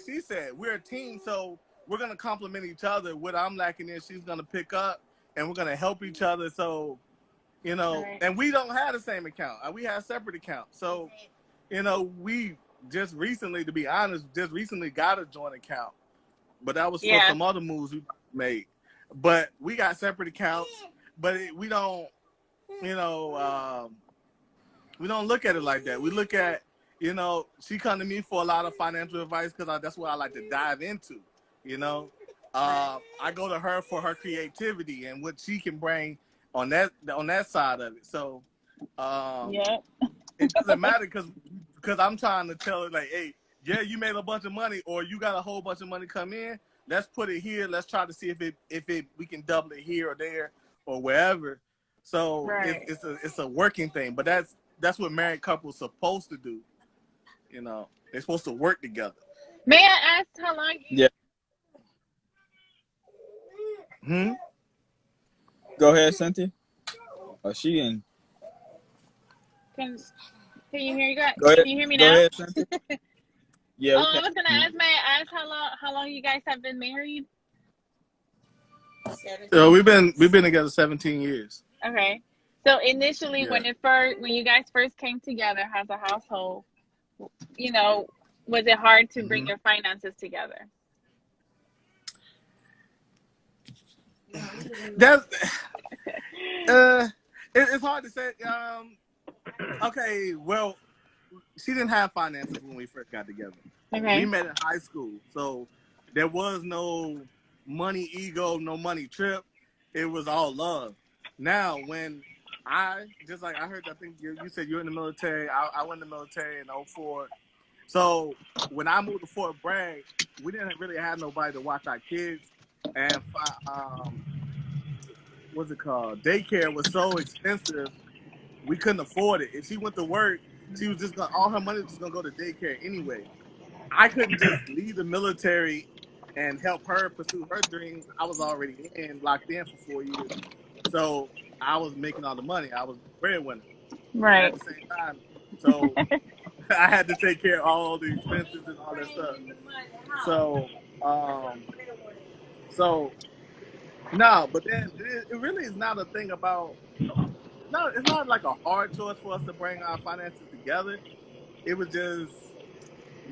she said, we're a team, so we're gonna complement each other. What I'm lacking in, she's gonna pick up, and we're gonna help each other. So, and we don't have the same account. We have separate accounts. So, we just recently, to be honest, got a joint account, but that was for some other moves we made. But we got separate accounts, but we don't, we don't look at it like that. We look at, she come to me for a lot of financial advice because that's what I like to dive into. I go to her for her creativity and what she can bring on that side of it. So, it doesn't matter because I'm trying to tell her, like, hey, yeah, you made a bunch of money, or you got a whole bunch of money come in. Let's put it here. Let's try to see if we can double it here or there or wherever. So it's a working thing, but that's what married couples supposed to do. They're supposed to work together. May I ask how long? Go ahead, Cynthia. Oh, she in. Can you hear you guys? Go ahead. Can you hear me Go now? ahead, Cynthia. Yeah. I was gonna ask. May I ask how long you guys have been married? We've been together 17 years. Okay. So initially, when you guys first came together as a household, was it hard to bring your finances together? It's hard to say. Okay, well, she didn't have finances when we first got together. Okay. We met in high school, so there was no money ego, no money trip. It was all love. Now, when I think you said you're in the military. I went in the military in 2004. So when I moved to Fort Bragg, we didn't really have nobody to watch our kids, and what's it called? Daycare was so expensive, we couldn't afford it. If she went to work, she was all her money was just gonna go to daycare anyway. I couldn't just leave the military and help her pursue her dreams, I was already locked in for 4 years. So I was making all the money. I was the breadwinner. Right. At the same time, so I had to take care of all the expenses and all that stuff. So no, but then it really is not a thing about. No, it's not like a hard choice for us to bring our finances together. It was just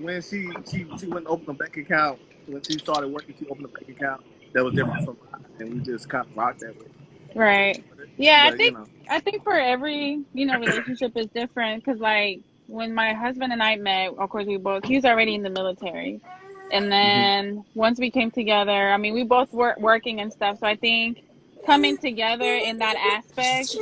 when she went and opened a bank account. When she started working, she opened a bank account that was different from mine, and we just kind of rocked that way. Right. Yeah, But, I think for every, relationship is different because like when my husband and I met, of course he's already in the military. And then once we came together, I mean, we both were working and stuff. So I think coming together in that aspect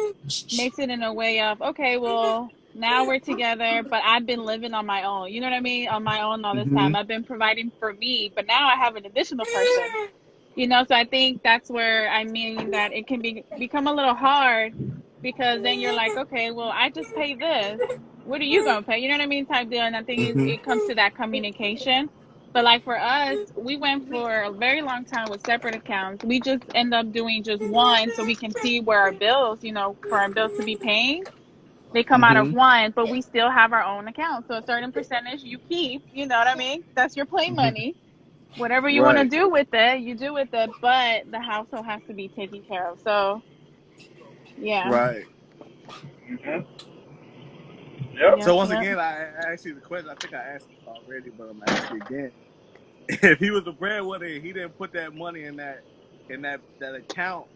makes it in a way of, okay, well, now we're together, but I've been living on my own. You know what I mean? On my own all this time. I've been providing for me, but now I have an additional person. So I think that's where I mean that it can become a little hard because then you're like, okay, well, I just pay this. What are you gonna pay? You know what I mean? Type deal. And I think it comes to that communication. But like for us, we went for a very long time with separate accounts. We just end up doing just one so we can see where our bills, for our bills to be paying, they come out of one, but we still have our own account. So a certain percentage you keep, you know what I mean? That's your play money. Whatever you want to right, do with it, you do with it, but the household has to be taken care of. So, yeah. right. Yep. So once again, I asked you the question. I think I asked it already, but I'm gonna ask you again. If he was a breadwinner and he didn't put that money in that account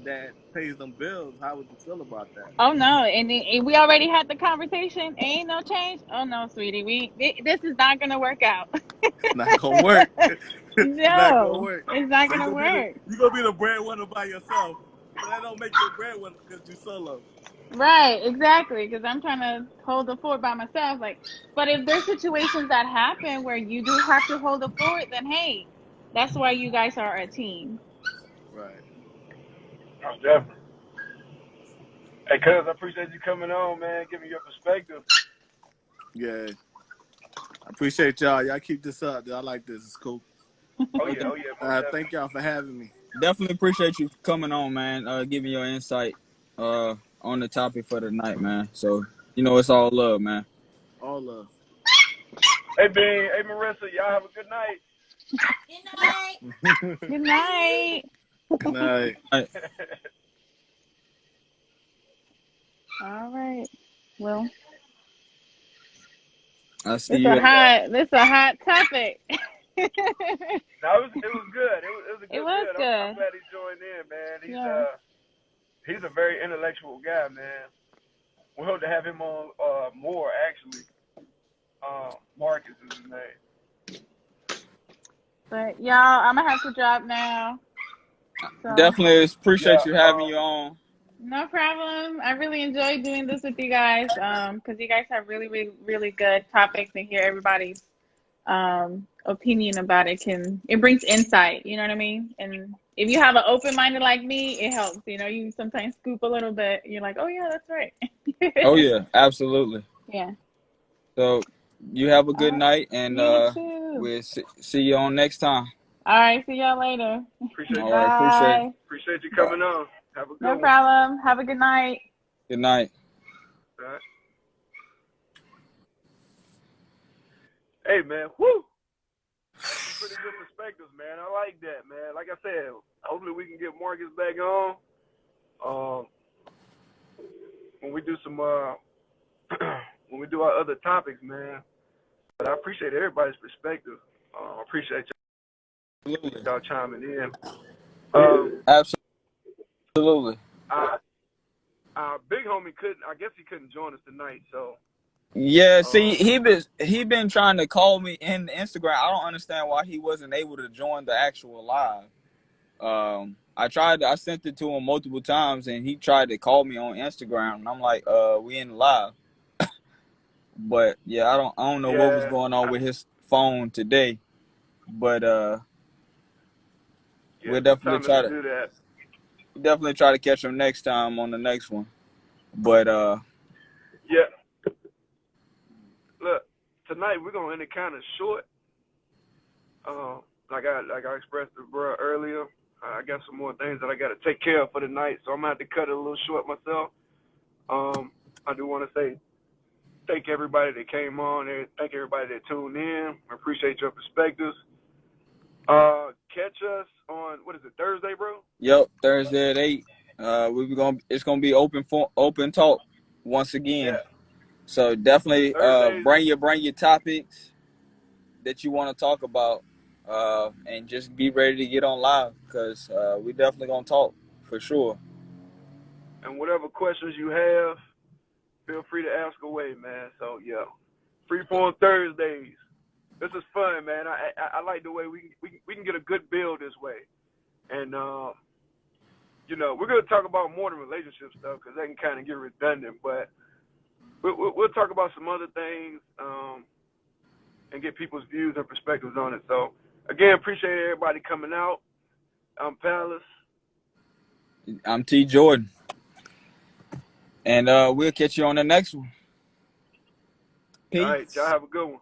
that pays them bills, how would you feel about that? Oh no, and we already had the conversation. Ain't no change. Oh no, sweetie, this is not gonna work out. It's not gonna work. It's not gonna No, work. it's not So gonna work. you're gonna be the breadwinner by yourself. So that don't make you a breadwinner because you're solo. Right, exactly. Because I'm trying to hold the fort by myself. But if there's situations that happen where you do have to hold the fort, then hey, that's why you guys are a team. Right. Oh, definitely. Hey, cuz, I appreciate you coming on, man, giving your perspective. Yeah. I appreciate y'all. Y'all keep this up. I like this. It's cool. Oh yeah. Thank y'all for having me. Definitely appreciate you coming on, man. Giving your insight on the topic for the night, man. So it's all love, man. All love. Hey, Ben. Hey, Marissa. Y'all have a good night. Good night. Good night. All right. Well, I see this you. a hot topic. No, it was good. It was good. I'm glad he joined in, man. He's a very intellectual guy, man. We hope to have him on more, actually. Marcus is his name. But y'all, I'm gonna have to drop now. So, definitely appreciate you having you on. No problem. I really enjoyed doing this with you guys because you guys have really, really, really good topics, and hear everybody's opinion about it brings insight. You know what I mean? And if you have an open minded like me, it helps. You sometimes scoop a little bit. You're like, oh yeah, that's right. Oh yeah, absolutely. Yeah. So you have a good night, and you too. We'll see you on next time. All right, see y'all later. Appreciate you. All right, appreciate you coming on. Have a good No one. problem. Have a good night. Good night. All right. Hey, man. Woo! Pretty good perspectives, man. I like that, man. Like I said, hopefully we can get Marcus back on. When we do some when we do our other topics, man. But I appreciate everybody's perspective. I appreciate y'all chiming in. Absolutely. Our big homie couldn't join us tonight, so. Yeah, see, he been trying to call me in Instagram. I don't understand why he wasn't able to join the actual live. I sent it to him multiple times, and he tried to call me on Instagram, and I'm like, we in live. But yeah, I don't know what was going on with his phone today. But we'll definitely try to catch him next time on the next one. But yeah. Look, tonight we're gonna end it kind of short. like I expressed to bro earlier, I got some more things that I got to take care of for the night, so I'm gonna have to cut it a little short myself. I do want to say thank everybody that came on, and thank everybody that tuned in. I appreciate your perspectives. Catch us on, what is it, Thursday, bro? Yep, Thursday at 8. It's gonna be open talk once again. Yeah. So definitely Thursdays. bring your topics that you want to talk about, and just be ready to get on live, because we definitely gonna talk for sure. And whatever questions you have, feel free to ask away, man. So yeah, Freeform Thursdays. This is fun, man. I like the way we can get a good build this way, and you know, we're gonna talk about more than relationship stuff because that can kind of get redundant, but we'll talk about some other things, and get people's views and perspectives on it. So again, appreciate everybody coming out. I'm Palace. I'm T. Jordan, and we'll catch you on the next one. Peace. All right, y'all have a good one.